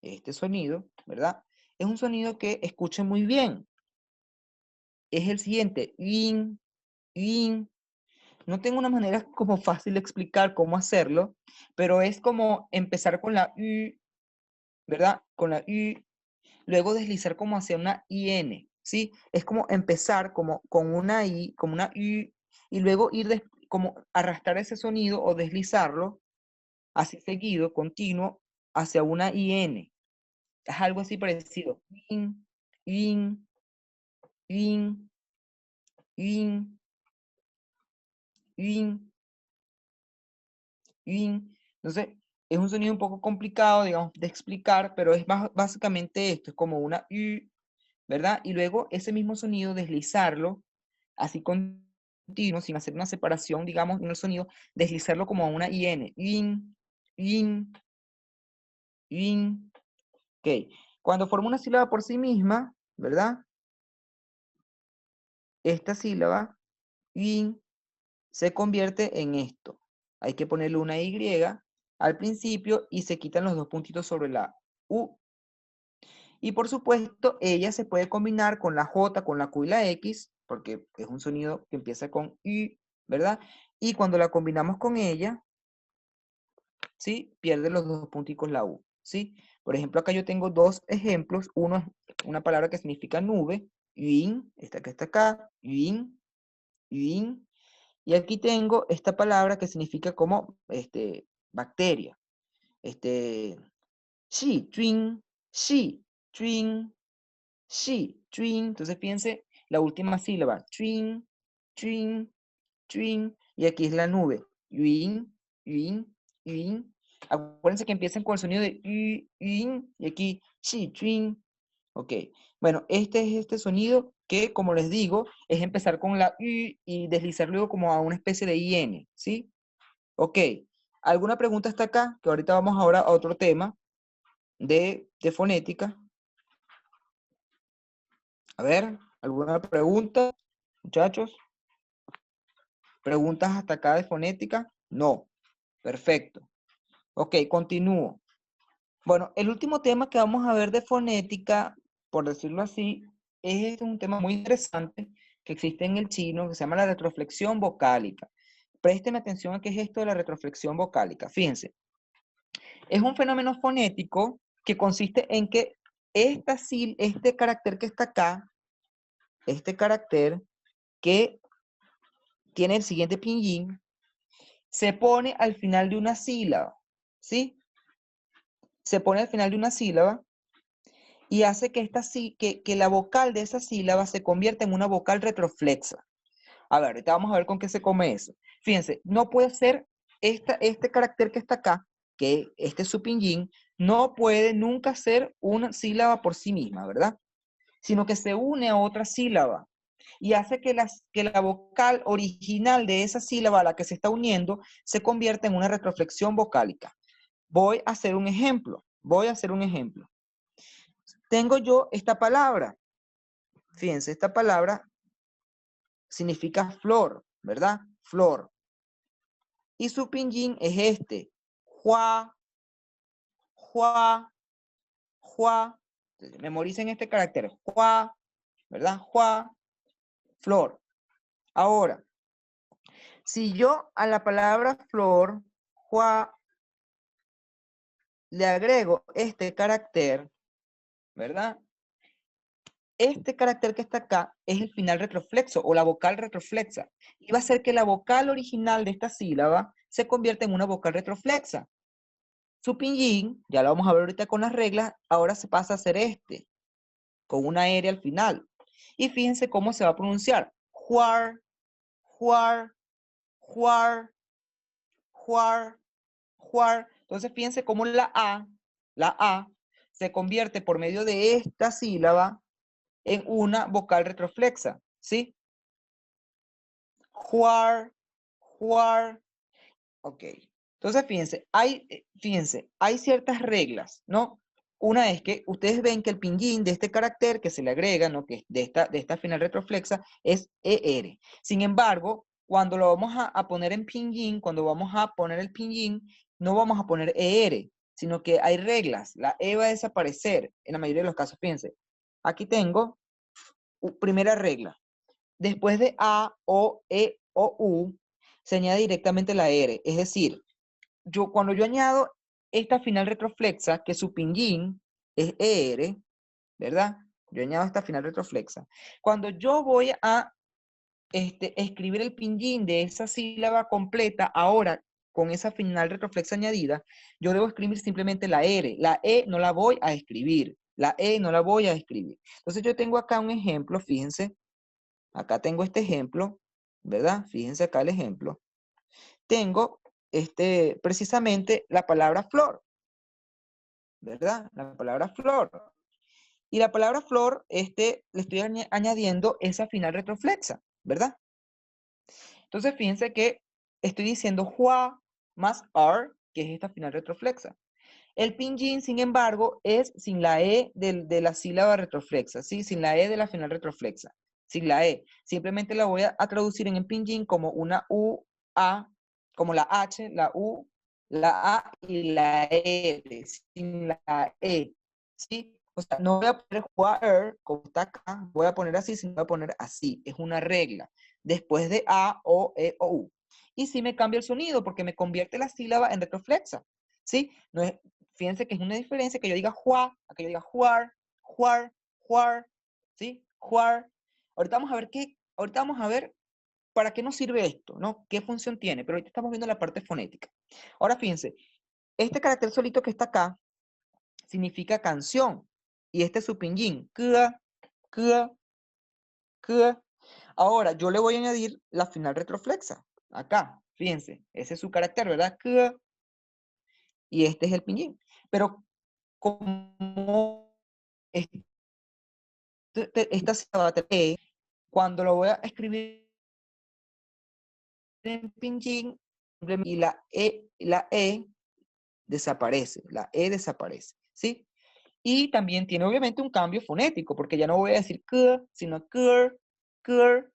este sonido, ¿verdad? Es un sonido que escuchen muy bien. Es el siguiente, in, in. No tengo una manera como fácil de explicar cómo hacerlo, pero es como empezar con la U, ¿verdad? Con la U, luego deslizar como hacia una IN, ¿sí? Es como empezar como con una I, como una U, y luego ir como arrastrar ese sonido o deslizarlo, así seguido, continuo, hacia una IN. Es algo así parecido. In, in, in, in, in, in. Entonces, es un sonido un poco complicado, digamos, de explicar, pero es básicamente esto, es como una U, ¿verdad? Y luego ese mismo sonido deslizarlo, así continuo, sin hacer una separación, digamos, en el sonido, deslizarlo como a una IN. In, in, in. Ok. Cuando forma una sílaba por sí misma, ¿verdad? Esta sílaba, in, se convierte en esto. Hay que ponerle una Y al principio y se quitan los dos puntitos sobre la U. Y por supuesto, ella se puede combinar con la J, con la Q y la X, porque es un sonido que empieza con Y, ¿verdad? Y cuando la combinamos con ella, ¿sí? Pierde los dos punticos la U, ¿sí? Por ejemplo, acá yo tengo dos ejemplos. Uno es una palabra que significa nube, yuin, esta que está acá, yuin, yuin. Y aquí tengo esta palabra que significa como bacteria. Shi, twin, shi, twin, shi, twin. Entonces fíjense la última sílaba, twin, twin, twin. Y aquí es la nube, yuin, yuin, yuin. Acuérdense que empiezan con el sonido de y, in, y aquí, chi, chuin. Ok. Bueno, este es este sonido que, como les digo, es empezar con la y deslizar luego como a una especie de IN, ¿sí? Ok. ¿Alguna pregunta hasta acá? Que ahorita vamos ahora a otro tema de fonética. A ver, ¿alguna pregunta, muchachos? ¿Preguntas hasta acá de fonética? No. Perfecto. Ok, continúo. Bueno, el último tema que vamos a ver de fonética, por decirlo así, es un tema muy interesante que existe en el chino, que se llama la retroflexión vocálica. Présteme atención a qué es esto de la retroflexión vocálica. Fíjense, es un fenómeno fonético que consiste en que este carácter que está acá, este carácter que tiene el siguiente pinyin, se pone al final de una sílaba, ¿sí? Se pone al final de una sílaba y hace que la vocal de esa sílaba se convierta en una vocal retroflexa. A ver, ahorita vamos a ver con qué se come eso. Fíjense, no puede ser este carácter que está acá, que este su pinyin, no puede nunca ser una sílaba por sí misma, ¿verdad? Sino que se une a otra sílaba y hace que la vocal original de esa sílaba a la que se está uniendo se convierta en una retroflexión vocálica. Voy a hacer un ejemplo. Voy a hacer un ejemplo. Tengo yo esta palabra. Fíjense, esta palabra significa flor, ¿verdad? Flor. Y su pinyin es este. Hua, hua, hua. Memoricen este carácter. Hua, ¿verdad? Hua, flor. Ahora, si yo a la palabra flor, hua, le agrego este carácter, ¿verdad? Este carácter que está acá es el final retroflexo o la vocal retroflexa. Y va a hacer que la vocal original de esta sílaba se convierta en una vocal retroflexa. Su pinyin, ya lo vamos a ver ahorita con las reglas, ahora se pasa a ser este, con una R al final. Y fíjense cómo se va a pronunciar. Juar, juar, juar, juar, juar. Entonces fíjense cómo la A, se convierte por medio de esta sílaba en una vocal retroflexa, ¿sí? Juar, juar. Ok. Entonces, fíjense, hay ciertas reglas, ¿no? Una es que ustedes ven que el pinyin de este carácter que se le agrega, ¿no? Que es de esta final retroflexa, es ER. Sin embargo, cuando lo vamos a poner en pinyin, cuando vamos a poner el pinyin, no vamos a poner ER, sino que hay reglas. La E va a desaparecer en la mayoría de los casos. Fíjense, aquí tengo primera regla. Después de A, O, E o U, se añade directamente la R. Es decir, cuando yo añado esta final retroflexa, que su pinyin es ER, ¿verdad? Yo añado esta final retroflexa. Cuando yo voy a escribir el pinyin de esa sílaba completa, ahora con esa final retroflexa añadida, yo debo escribir simplemente la R. La E no la voy a escribir. La E no la voy a escribir. Entonces yo tengo acá un ejemplo, fíjense. Acá tengo este ejemplo, ¿verdad? Fíjense acá el ejemplo. Tengo precisamente la palabra flor, ¿verdad? La palabra flor. Y la palabra flor, le estoy añadiendo esa final retroflexa, ¿verdad? Entonces, fíjense que estoy diciendo hua más r, que es esta final retroflexa. El pinyin, sin embargo, es sin la E de la sílaba retroflexa, ¿sí? Sin la E de la final retroflexa. Sin la E. Simplemente la voy a traducir en el pinyin como una U, A, como la H, la U, la A y la R, sin la E, ¿sí? O sea, no voy a poner jugar como está acá, voy a poner así, sino voy a poner así. Es una regla. Después de A, O, E o U. Y sí me cambia el sonido porque me convierte la sílaba en retroflexa, ¿sí? No es, fíjense que es una diferencia que yo diga juar, a que yo diga juar, juar, juar, ¿sí? Juar. Ahorita vamos a ver para qué nos sirve esto, ¿no? ¿Qué función tiene? Pero ahorita estamos viendo la parte fonética. Ahora fíjense, este carácter solito que está acá significa canción. Y este es su pinyin. Kua, kua, kua. Ahora, yo le voy a añadir la final retroflexa. Acá, fíjense, ese es su carácter, ¿verdad? Kua. y este es el pinyin. Pero como esta sílaba E, cuando lo voy a escribir en pinyin, y la E desaparece, ¿sí? Y también tiene obviamente un cambio fonético, porque ya no voy a decir k, sino kur, kur,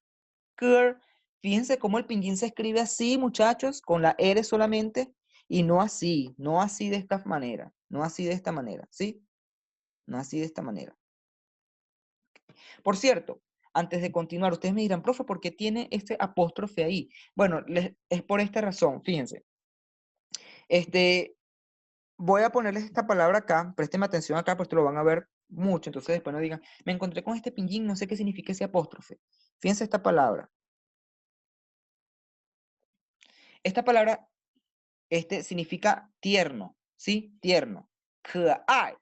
kur. Fíjense cómo el pinyin se escribe así, muchachos, con la R solamente, y no así, no así de esta manera, no así de esta manera, ¿sí? No así de esta manera. Por cierto, antes de continuar, ustedes me dirán, profe, ¿por qué tiene este apóstrofe ahí? Bueno, es por esta razón, fíjense. Voy a ponerles esta palabra acá, préstenme atención acá, pues lo van a ver mucho, entonces después no digan, me encontré con este pinyin, no sé qué significa ese apóstrofe. Fíjense esta palabra. Esta palabra, significa tierno, ¿sí? Tierno. K'ai,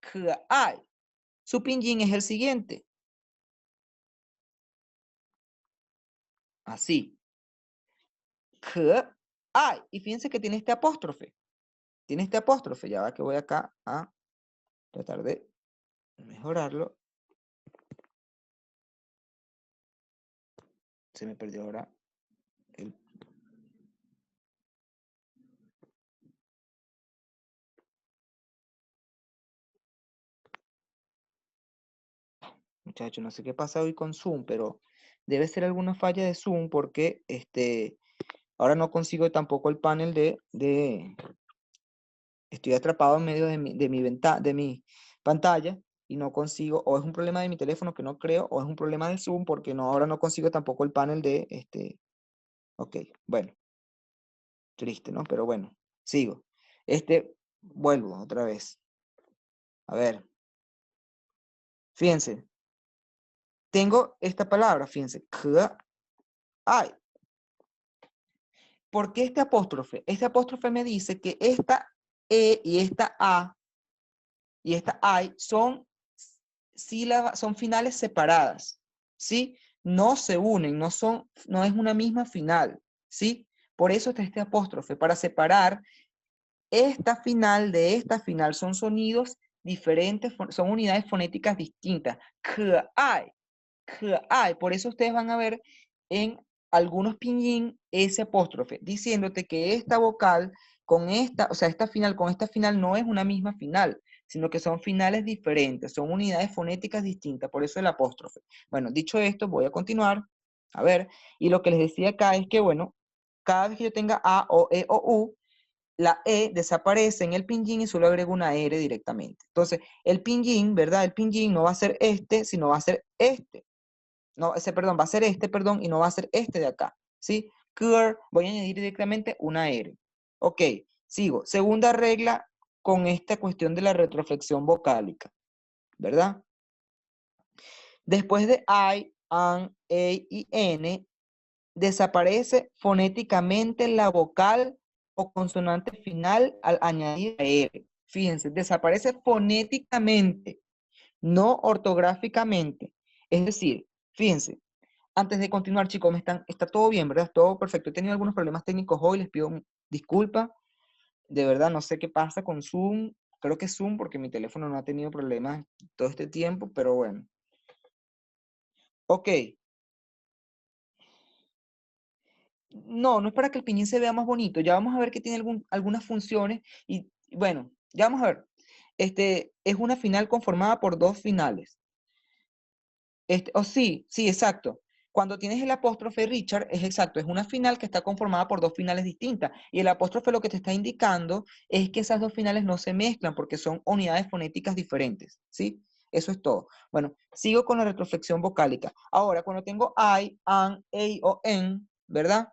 k'ai. Su pinyin es el siguiente. Así. K'ai. Y fíjense que tiene este apóstrofe. Tiene este apóstrofe. Ya va que voy acá a tratar de mejorarlo. Se me perdió ahora el... Muchachos, no sé qué pasa hoy con Zoom, pero debe ser alguna falla de Zoom porque ahora no consigo tampoco el panel estoy atrapado en medio de mi pantalla y no consigo, o es un problema de mi teléfono que no creo, o es un problema de Zoom porque ahora no consigo tampoco el panel ok, bueno, triste, ¿no? Pero bueno, sigo. Vuelvo otra vez. A ver, fíjense, tengo esta palabra, fíjense, ay. ¿Por qué este apóstrofe? Este apóstrofe me dice que esta E y esta A y esta I son sílabas, son finales separadas, ¿sí? No se unen, no es una misma final, ¿sí? Por eso está este apóstrofe, para separar esta final de esta final. Son sonidos diferentes, son unidades fonéticas distintas. K'ai, k'ai. Por eso ustedes van a ver en algunos pinyin ese apóstrofe, diciéndote que esta vocal con esta, o sea, esta final con esta final no es una misma final, sino que son finales diferentes, son unidades fonéticas distintas, por eso el apóstrofe. Bueno, dicho esto, voy a continuar. A ver, y lo que les decía acá es que, bueno, cada vez que yo tenga A o E o U, la E desaparece en el pinyin y solo agrego una R directamente. Entonces, el pinyin, ¿verdad? El pinyin no va a ser este, sino va a ser este. No, perdón, va a ser este, perdón, y no va a ser este de acá. ¿Sí? Voy a añadir directamente una R. Ok, sigo. Segunda regla con esta cuestión de la retroflexión vocálica, ¿verdad? Después de I, an, a y n, desaparece fonéticamente la vocal o consonante final al añadir la R. Fíjense, desaparece fonéticamente, no ortográficamente. Es decir, fíjense, antes de continuar, chicos, está todo bien, ¿verdad? Todo perfecto. He tenido algunos problemas técnicos hoy, les pido disculpas. De verdad, no sé qué pasa con Zoom. Creo que es Zoom porque mi teléfono no ha tenido problemas todo este tiempo, pero bueno. Ok. No, no es para que el piñín se vea más bonito. Ya vamos a ver que tiene algunas funciones y bueno, ya vamos a ver. Es una final conformada por dos finales. Sí, sí, exacto. Cuando tienes el apóstrofe Richard, es exacto, es una final que está conformada por dos finales distintas. Y el apóstrofe lo que te está indicando es que esas dos finales no se mezclan porque son unidades fonéticas diferentes, ¿sí? Eso es todo. Bueno, sigo con la retroflexión vocálica. Ahora, cuando tengo I, an, a o en, ¿verdad?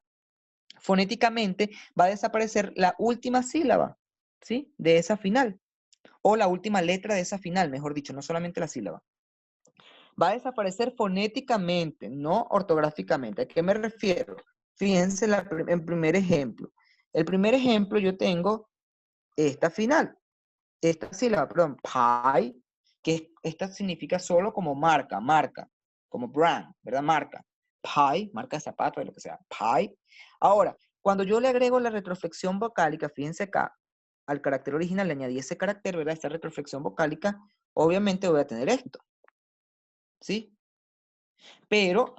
Fonéticamente va a desaparecer la última sílaba, ¿sí? De esa final. O la última letra de esa final, mejor dicho, no solamente la sílaba. Va a desaparecer fonéticamente, no ortográficamente. ¿A qué me refiero? Fíjense en primer ejemplo. El primer ejemplo yo tengo esta final, esta sílaba, perdón, pie, que esta significa solo como marca, como brand, ¿verdad? Marca. Pie, marca de zapato, de lo que sea. Pie. Ahora, cuando yo le agrego la retroflexión vocálica, fíjense acá, al carácter original le añadí ese carácter, ¿verdad? Esta retroflexión vocálica, obviamente voy a tener esto, ¿sí? Pero,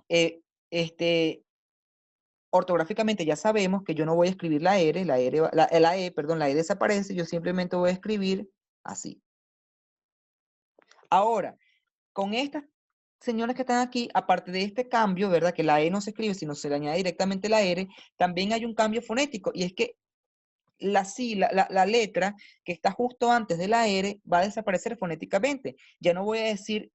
ortográficamente ya sabemos que yo no voy a escribir la R, la E desaparece, yo simplemente voy a escribir así. Ahora, con estas señoras que están aquí, aparte de este cambio, ¿verdad? Que la E no se escribe, sino se le añade directamente la R, también hay un cambio fonético, y es que la letra que está justo antes de la R va a desaparecer fonéticamente. Ya no voy a decir,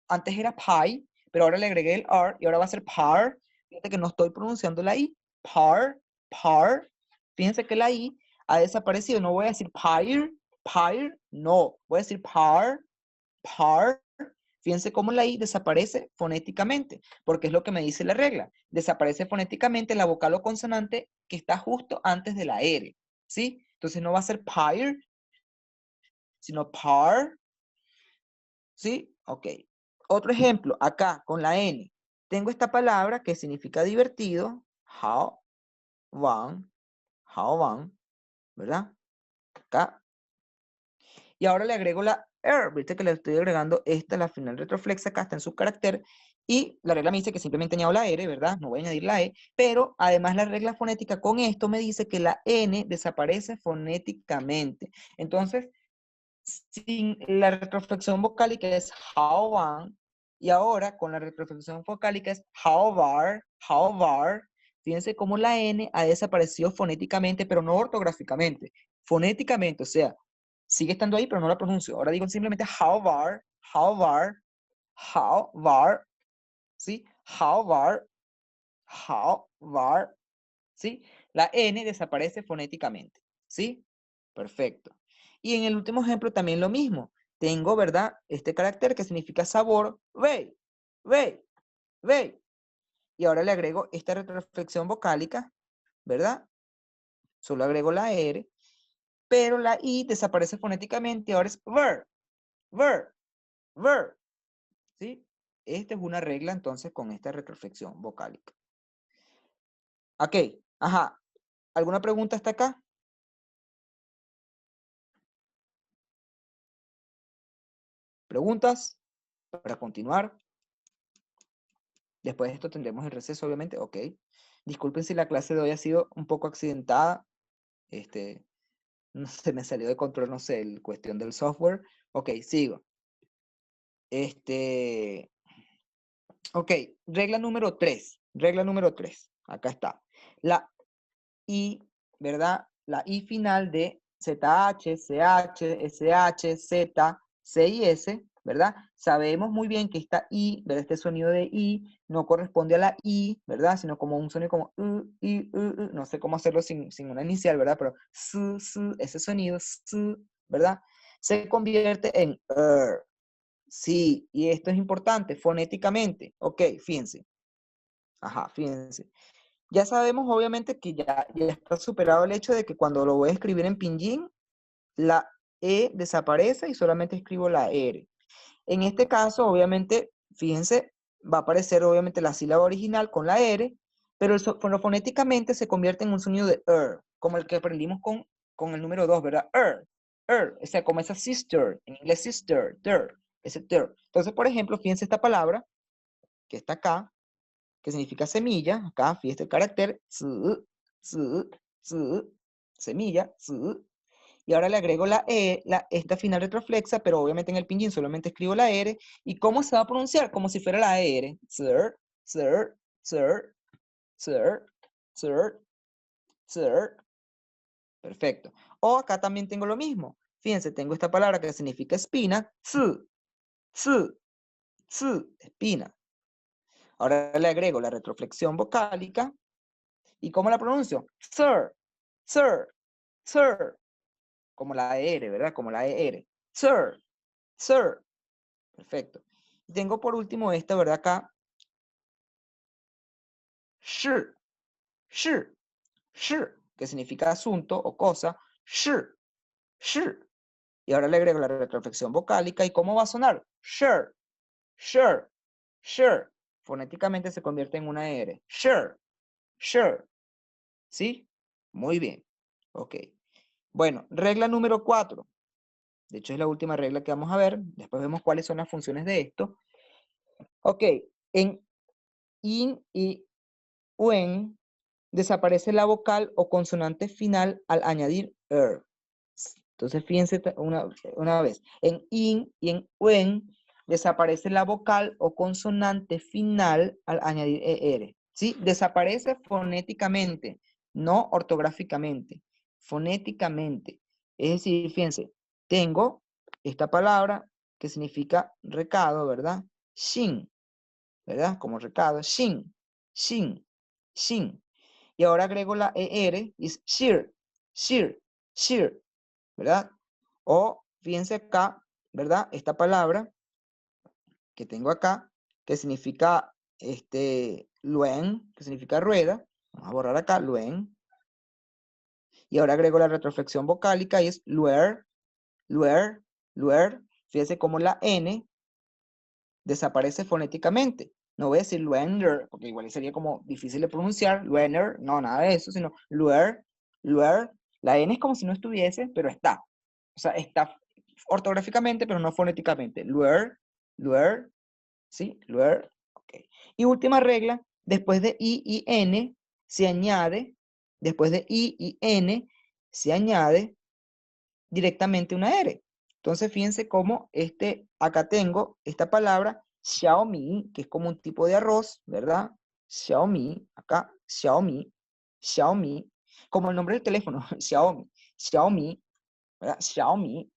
antes era pie, pero ahora le agregué el R, y ahora va a ser par. Fíjate que no estoy pronunciando la I. Par, par. Fíjense que la I ha desaparecido. No voy a decir pyre, pyre, no. Voy a decir par, par. Fíjense cómo la I desaparece fonéticamente, porque es lo que me dice la regla. Desaparece fonéticamente la vocal o consonante que está justo antes de la R, ¿sí? Entonces no va a ser pyre, sino par, ¿sí? Ok. Otro ejemplo, acá con la N. Tengo esta palabra que significa divertido, how, van, ¿verdad? Acá. Y ahora le agrego la R, viste que le estoy agregando esta, la final retroflexa, acá está en su carácter, y la regla me dice que simplemente añado la R, ¿verdad? No voy a añadir la E, pero además la regla fonética con esto me dice que la N desaparece fonéticamente. Entonces, sin la retroflexión vocálica es how van, y ahora con la retroflexión vocálica es how var. Fíjense cómo la N ha desaparecido fonéticamente, pero no ortográficamente. Fonéticamente, o sea, sigue estando ahí, pero no la pronuncio. Ahora digo simplemente how var, ¿sí? How var, ¿sí? La N desaparece fonéticamente, ¿sí? Perfecto. Y en el último ejemplo también lo mismo. Tengo, ¿verdad? Este carácter que significa sabor, ve, ve, ve. Y ahora le agrego esta retroflexión vocálica, ¿verdad? Solo agrego la R, pero la I desaparece fonéticamente, ahora es ver, ver, ¿sí? Esta es una regla entonces con esta retroflexión vocálica. Ok, ajá. ¿Alguna pregunta hasta acá? ¿Preguntas? Para continuar. Después de esto tendremos el receso, obviamente. Ok. Disculpen si la clase de hoy ha sido un poco accidentada. No se me salió de control, no sé, la cuestión del software. Ok, sigo. Ok, regla número 3. Regla número 3. Acá está. La I, ¿verdad? La I final de ZH, CH, SH, Z, C y S, ¿verdad? Sabemos muy bien que esta I, ¿verdad? Este sonido de I no corresponde a la I, ¿verdad? Sino como un sonido como I, no sé cómo hacerlo sin una inicial, ¿verdad? Pero ese sonido, ¿verdad? Se convierte en sí, y esto es importante, fonéticamente. Ok, fíjense. Ajá, fíjense. Ya sabemos, obviamente, que ya está superado el hecho de que cuando lo voy a escribir en pinyin, la E desaparece y solamente escribo la R. En este caso, obviamente, fíjense, va a aparecer obviamente la sílaba original con la R, pero fonéticamente se convierte en un sonido de como el que aprendimos con el número 2, ¿verdad? O sea, como esa sister, en inglés sister, ese ter. Entonces, por ejemplo, fíjense esta palabra que está acá, que significa semilla, acá, fíjate el carácter, semilla, y ahora le agrego la E, esta final retroflexa, pero obviamente en el pinyin solamente escribo la R, ¿y cómo se va a pronunciar? Como si fuera la R, sir, sir, sir, sir, sir, perfecto. O acá también tengo lo mismo, fíjense, tengo esta palabra que significa espina, espina. Ahora le agrego la retroflexión vocálica. ¿Y cómo la pronuncio? Sir, sir, sir. Como la R, ¿verdad? Como la ER. Sir, sir. Perfecto. Y tengo por último esta, ¿verdad? Acá. Shi, shi, shi, que significa asunto o cosa. Shi, shi. Y ahora le agrego la retroflexión vocálica. ¿Y cómo va a sonar? Sure, sure, sure. Fonéticamente se convierte en una R. Sure, sure. ¿Sí? Muy bien. Ok. Bueno, regla número 4. De hecho, es la última regla que vamos a ver. Después vemos cuáles son las funciones de esto. Ok, en in y uen desaparece la vocal o consonante final al añadir er. Entonces, fíjense una vez. En in y en uen desaparece la vocal o consonante final al añadir er. ¿Sí? Desaparece fonéticamente, no ortográficamente. Fonéticamente. Es decir, fíjense, tengo esta palabra que significa recado, ¿verdad? Shin, ¿verdad? Como recado, shin, shin, shin. Y ahora agrego la ER y es sheer, sheer, sheer, ¿verdad? O fíjense acá, ¿verdad? Esta palabra que tengo acá, que significa luen, que significa rueda. Vamos a borrar acá, luen. Y ahora agrego la retroflexión vocálica y es luer, luer, luer. Fíjense cómo la N desaparece fonéticamente. No voy a decir luener, porque igual sería como difícil de pronunciar. Luener, no, nada de eso, sino luer, luer. La N es como si no estuviese, pero está. O sea, está ortográficamente, pero no fonéticamente. Luer, luer, ¿sí? Luer, ok. Y última regla, después de I y N se añade, después de I y N se añade directamente una R. Entonces, fíjense cómo acá tengo esta palabra Xiaomi, que es como un tipo de arroz, ¿verdad? Xiaomi, acá, Xiaomi, Xiaomi, como el nombre del teléfono, Xiaomi, Xiaomi, ¿verdad? Xiaomi.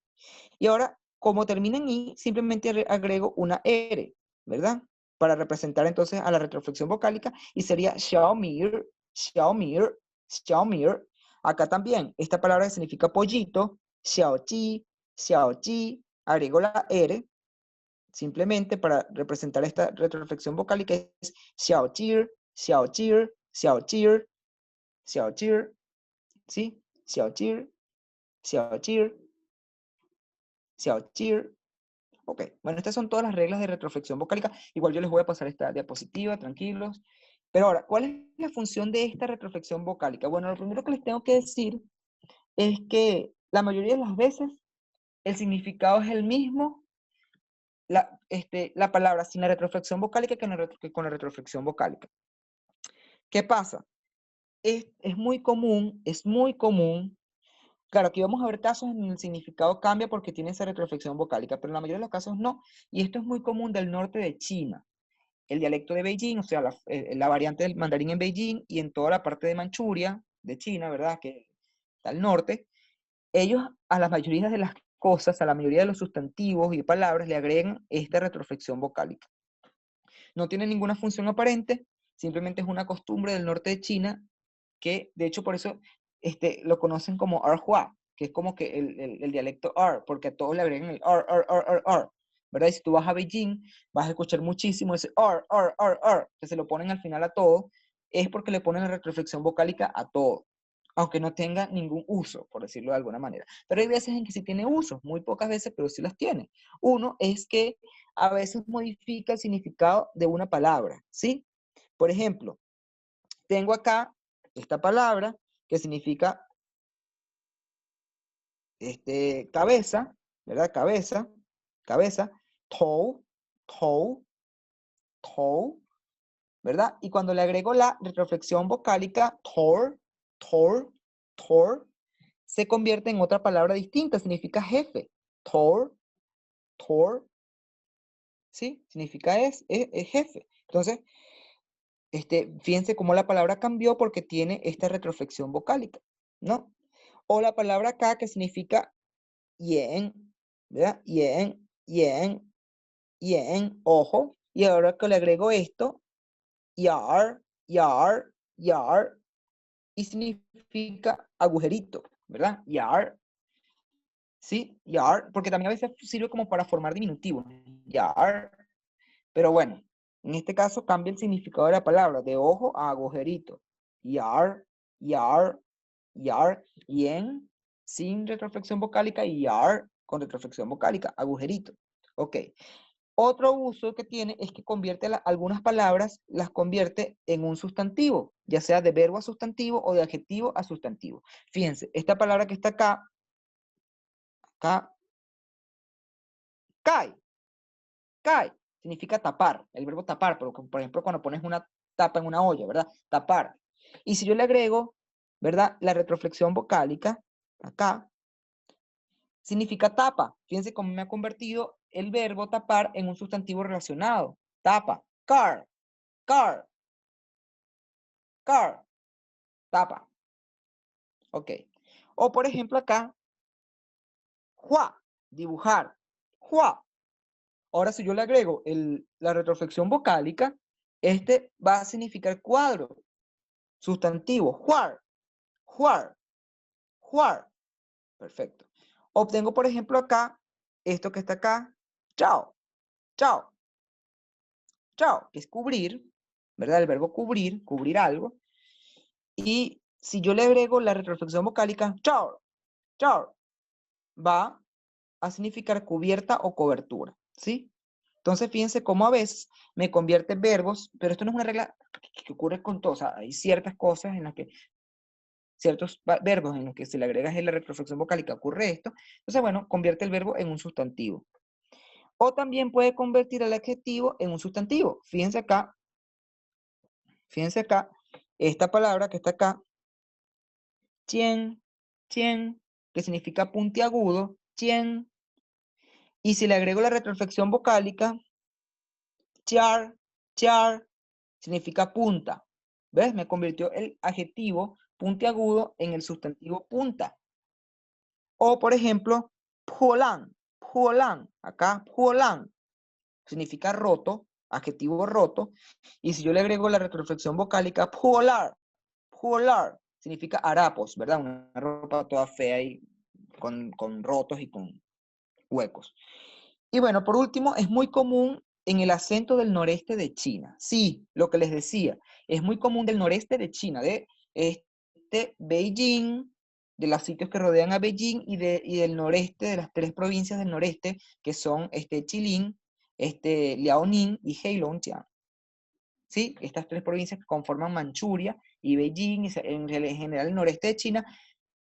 Y ahora, como termina en I, simplemente agrego una R, ¿verdad? Para representar entonces a la retroflexión vocálica y sería Xiaomir, Xiaomir, Xiaomir. Acá también, esta palabra que significa pollito, Xiaoqi, Xiaoqi, agrego la R, simplemente para representar esta retroflexión vocálica es Xiaoqir, Xiaoqir, Xiaoqir, Xiaoqir, ¿sí? Xiaoqir, Xiaoqir, Xiaoqir. Ok, bueno, estas son todas las reglas de retroflexión vocálica. Igual yo les voy a pasar esta diapositiva, tranquilos. Pero ahora, ¿cuál es la función de esta retroflexión vocálica? Bueno, lo primero que les tengo que decir es que la mayoría de las veces el significado es el mismo, la palabra sin la retroflexión vocálica que con la retroflexión vocálica. ¿Qué pasa? Es muy común. Claro, aquí vamos a ver casos en el significado cambia porque tiene esa retroflexión vocálica, pero en la mayoría de los casos no. Y esto es muy común del norte de China. El dialecto de Beijing, o sea, la variante del mandarín en Beijing y en toda la parte de Manchuria, de China, ¿verdad? Que está al norte, ellos a la mayoría de las cosas, a la mayoría de los sustantivos y palabras le agregan esta retroflexión vocálica. No tiene ninguna función aparente, simplemente es una costumbre del norte de China que, de hecho, por eso lo conocen como Erhua, que es como que el dialecto Er, porque a todos le agregan el Er, ¿verdad? Y si tú vas a Beijing, vas a escuchar muchísimo ese Er, que se lo ponen al final a todo, es porque le ponen la retroflexión vocálica a todo, aunque no tenga ningún uso, por decirlo de alguna manera. Pero hay veces en que sí tiene uso, muy pocas veces, pero sí las tiene. Uno es que a veces modifica el significado de una palabra, ¿sí? Por ejemplo, tengo acá esta palabra que significa cabeza, ¿verdad? Cabeza, cabeza, tou, tou, tou, ¿verdad? Y cuando le agrego la retroflexión vocálica, tor, tor, tor, se convierte en otra palabra distinta, significa jefe. Tor, tor, ¿sí? Significa es jefe. Entonces, fíjense cómo la palabra cambió porque tiene esta retroflexión vocálica, ¿no? O la palabra acá que significa yen, ¿verdad? Yen, yen, yen, ojo. Y ahora que le agrego esto, yar, yar, yar, y significa agujerito, ¿verdad? Yar, ¿sí? Yar, porque también a veces sirve como para formar diminutivos. Yar, pero bueno, en este caso cambia el significado de la palabra, de ojo a agujerito. Yar, yar, yar, yen, sin retroflexión vocálica y yar con retroflexión vocálica, agujerito. Ok. Otro uso que tiene es que convierte algunas palabras, las convierte en un sustantivo, ya sea de verbo a sustantivo o de adjetivo a sustantivo. Fíjense, esta palabra que está acá, cae, cae, significa tapar, el verbo tapar, por ejemplo, cuando pones una tapa en una olla, ¿verdad? Tapar. Y si yo le agrego, ¿verdad? La retroflexión vocálica, acá, significa tapa. Fíjense cómo me ha convertido el verbo tapar en un sustantivo relacionado. Tapa, car, car, car, tapa. Ok. O por ejemplo acá, hua, dibujar, hua. Ahora si yo le agrego la retroflexión vocálica, este va a significar cuadro, sustantivo, juar, juar, juar. Perfecto. Obtengo por ejemplo acá, esto que está acá, chao, chao, chao, que es cubrir, ¿verdad? El verbo cubrir, cubrir algo. Y si yo le agrego la retroflexión vocálica, chao, chao, va a significar cubierta o cobertura, ¿sí? Entonces, fíjense cómo a veces me convierte en verbos, pero esto no es una regla que ocurre con todo. O sea, hay ciertas cosas en las que, ciertos verbos en los que si le agregas en la retroflexión vocálica ocurre esto. Entonces, bueno, convierte el verbo en un sustantivo. O también puede convertir el adjetivo en un sustantivo. Fíjense acá, esta palabra que está acá, chien, chien, que significa puntiagudo, chien. Y si le agrego la retroflexión vocálica, char, char, significa punta. ¿Ves? Me convirtió el adjetivo puntiagudo en el sustantivo punta. O, por ejemplo, puolan, puolan. Acá, puolan, significa roto, adjetivo roto. Y si yo le agrego la retroflexión vocálica, puolar, puolar, significa harapos, ¿verdad? Una ropa toda fea y con rotos y con huecos. Y bueno, por último, es muy común en el acento del noreste de China. Sí, lo que les decía, es muy común del noreste de China, de Beijing, de los sitios que rodean a Beijing y del noreste, de las tres provincias del noreste, que son Jilin, Liaoning y Heilongjiang. ¿Sí? Estas tres provincias que conforman Manchuria y Beijing, y en general el noreste de China,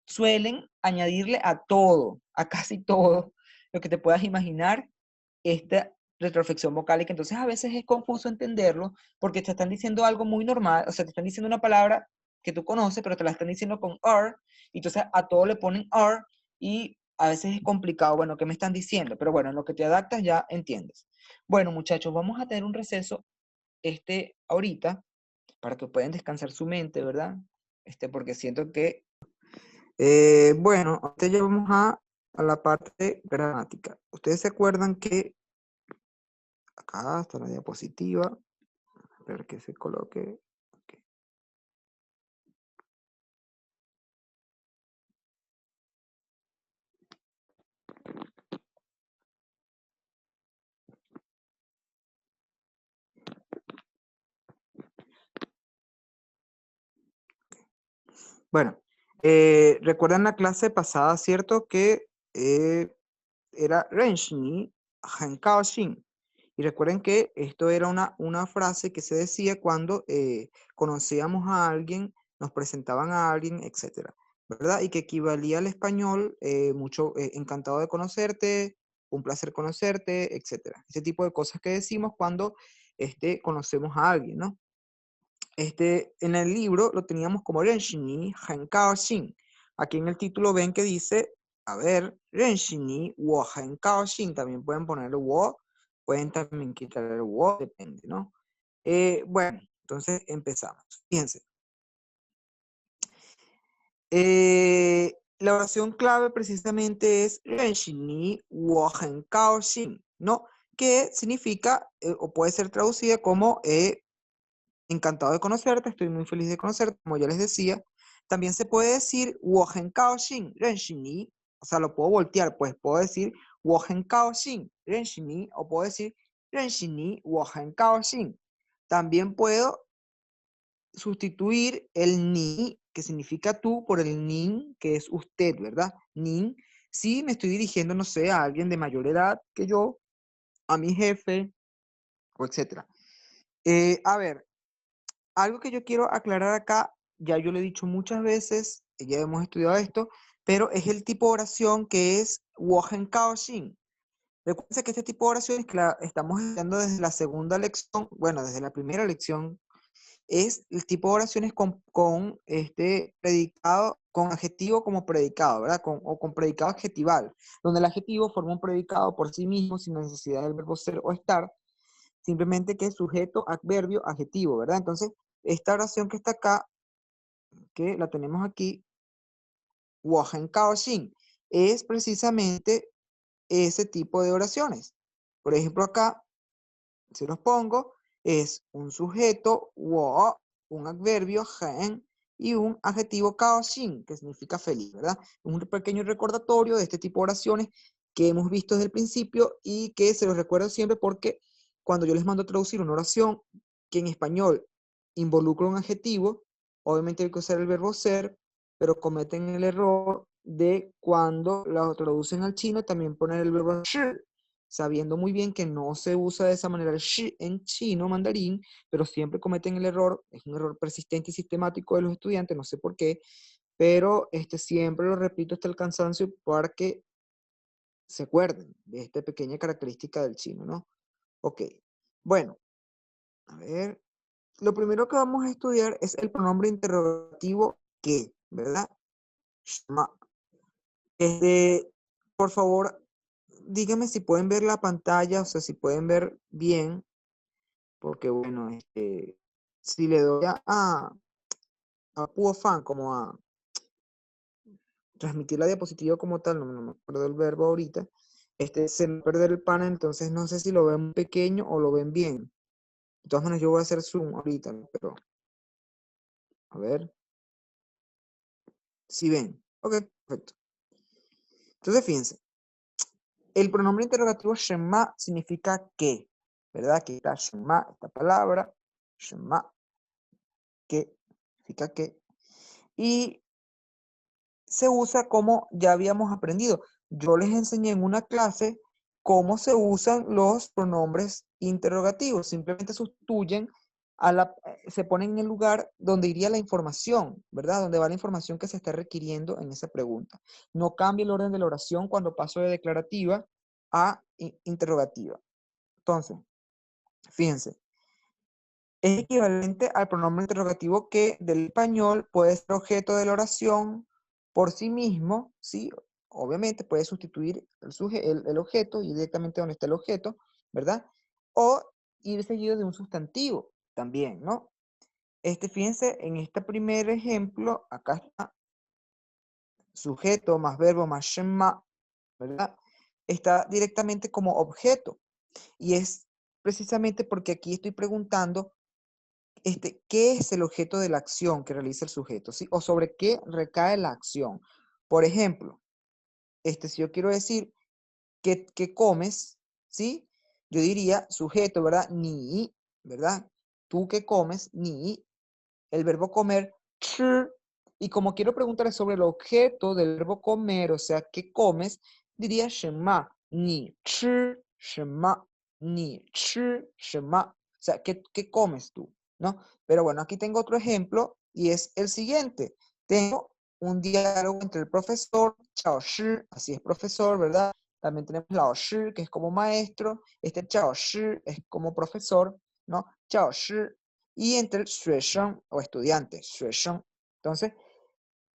suelen añadirle a todo, a casi todo, lo que te puedas imaginar, esta retroflexión vocálica. Entonces a veces es confuso entenderlo porque te están diciendo algo muy normal, o sea, te están diciendo una palabra que tú conoces, pero te la están diciendo con R, y entonces a todo le ponen R, y a veces es complicado, bueno, ¿qué me están diciendo? Pero bueno, en lo que te adaptas ya entiendes. Bueno, muchachos, vamos a tener un receso ahorita, para que puedan descansar su mente, ¿verdad? Porque siento que bueno, ahorita ya vamos a la parte gramática. Ustedes se acuerdan que acá está la diapositiva. A ver que se coloque. Okay. Bueno, recuerdan la clase pasada, ¿cierto? Que era Renshini Hankaoshin. Y recuerden que esto era una frase que se decía cuando conocíamos a alguien, nos presentaban a alguien, etc. ¿Verdad? Y que equivalía al español mucho, encantado de conocerte, un placer conocerte, etc. Ese tipo de cosas que decimos cuando conocemos a alguien, ¿no? En el libro lo teníamos como Renshini Hankao Xin. Aquí en el título ven que dice, a ver, Renshini wo Hankao Xin. También pueden poner wo, pueden también quitar el wo, depende, ¿no? Bueno, entonces empezamos. Fíjense. La oración clave precisamente es Renshini wo Hankao Xin, ¿no? Que significa, o puede ser traducida como encantado de conocerte, estoy muy feliz de conocerte, como ya les decía. También se puede decir, Wohen Kaoxin, Renshini, o sea, lo puedo voltear, pues puedo decir, Wohen Kaoxin, Renshini, o puedo decir, Renshini, Wohen Kaoxin. También puedo sustituir el ni, que significa tú, por el nin, que es usted, ¿verdad? Nin, si me estoy dirigiendo, no sé, a alguien de mayor edad que yo, a mi jefe, o etcétera. A ver, algo que yo quiero aclarar acá, ya yo lo he dicho muchas veces, ya hemos estudiado esto, pero es el tipo de oración que es Wohen Kaoshin. Recuerden que este tipo de oraciones que la estamos estudiando desde la segunda lección, bueno, desde la primera lección, es el tipo de oraciones con este predicado, con adjetivo como predicado, ¿verdad? O con predicado adjetival, donde el adjetivo forma un predicado por sí mismo sin necesidad del verbo ser o estar, simplemente que es sujeto, adverbio, adjetivo, ¿verdad? Entonces, esta oración que está acá, que la tenemos aquí, Wohen Kaoshin, es precisamente ese tipo de oraciones. Por ejemplo, acá, si los pongo, es un sujeto, wo, un adverbio, gen, y un adjetivo, kaoshin, que significa feliz, ¿verdad? Un pequeño recordatorio de este tipo de oraciones que hemos visto desde el principio y que se los recuerdo siempre porque cuando yo les mando a traducir una oración que en español involucra un adjetivo, obviamente hay que usar el verbo ser, pero cometen el error de cuando la traducen al chino también poner el verbo shi, sabiendo muy bien que no se usa de esa manera el shi en chino, mandarín, pero siempre cometen el error, es un error persistente y sistemático de los estudiantes, no sé por qué, pero siempre lo repito hasta el cansancio para que se acuerden de esta pequeña característica del chino, ¿no? Ok, bueno, a ver, lo primero que vamos a estudiar es el pronombre interrogativo que, ¿verdad? Shma. Por favor, díganme si pueden ver la pantalla, o sea, si pueden ver bien, porque bueno, si le doy a Puofan como a transmitir la diapositiva como tal, no me acuerdo del verbo ahorita, se me va a perder el panel, entonces no sé si lo ven pequeño o lo ven bien. De todas maneras, yo voy a hacer zoom ahorita, ¿no? Pero, a ver, si ven. Ok, perfecto. Entonces, fíjense, el pronombre interrogativo Shema significa que, ¿verdad? Que está Shema, esta palabra, Shema, que significa que. Y se usa como ya habíamos aprendido. Yo les enseñé en una clase cómo se usan los pronombres interrogativos. Simplemente sustituyen se ponen en el lugar donde iría la información, ¿verdad? Donde va la información que se está requiriendo en esa pregunta. No cambia el orden de la oración cuando paso de declarativa a interrogativa. Entonces, fíjense, es equivalente al pronombre interrogativo que del español puede ser objeto de la oración por sí mismo, ¿sí? Obviamente puede sustituir el objeto y directamente donde está el objeto, ¿verdad? O ir seguido de un sustantivo también, ¿no? Fíjense, en este primer ejemplo, acá está sujeto más verbo más shema, ¿verdad? Está directamente como objeto. Y es precisamente porque aquí estoy preguntando ¿qué es el objeto de la acción que realiza el sujeto? ¿Sí? O sobre qué recae la acción. Por ejemplo, si yo quiero decir que comes, ¿sí? Yo diría sujeto, ¿verdad? Ni, ¿verdad? Tú que comes, ni, el verbo comer, ch, y como quiero preguntar sobre el objeto del verbo comer, o sea, ¿qué comes? Diría shema, ni, ch, shema, ni, ch, shema. O sea, ¿qué comes tú? ¿No? Pero bueno, aquí tengo otro ejemplo y es el siguiente. Tengo un diálogo entre el profesor, Chao Shi, así es profesor, ¿verdad? También tenemos Lao Shi, que es como maestro. Chao Shi es como profesor, ¿no? Chao Shi y entre el 学生 o estudiante, 学生. Entonces,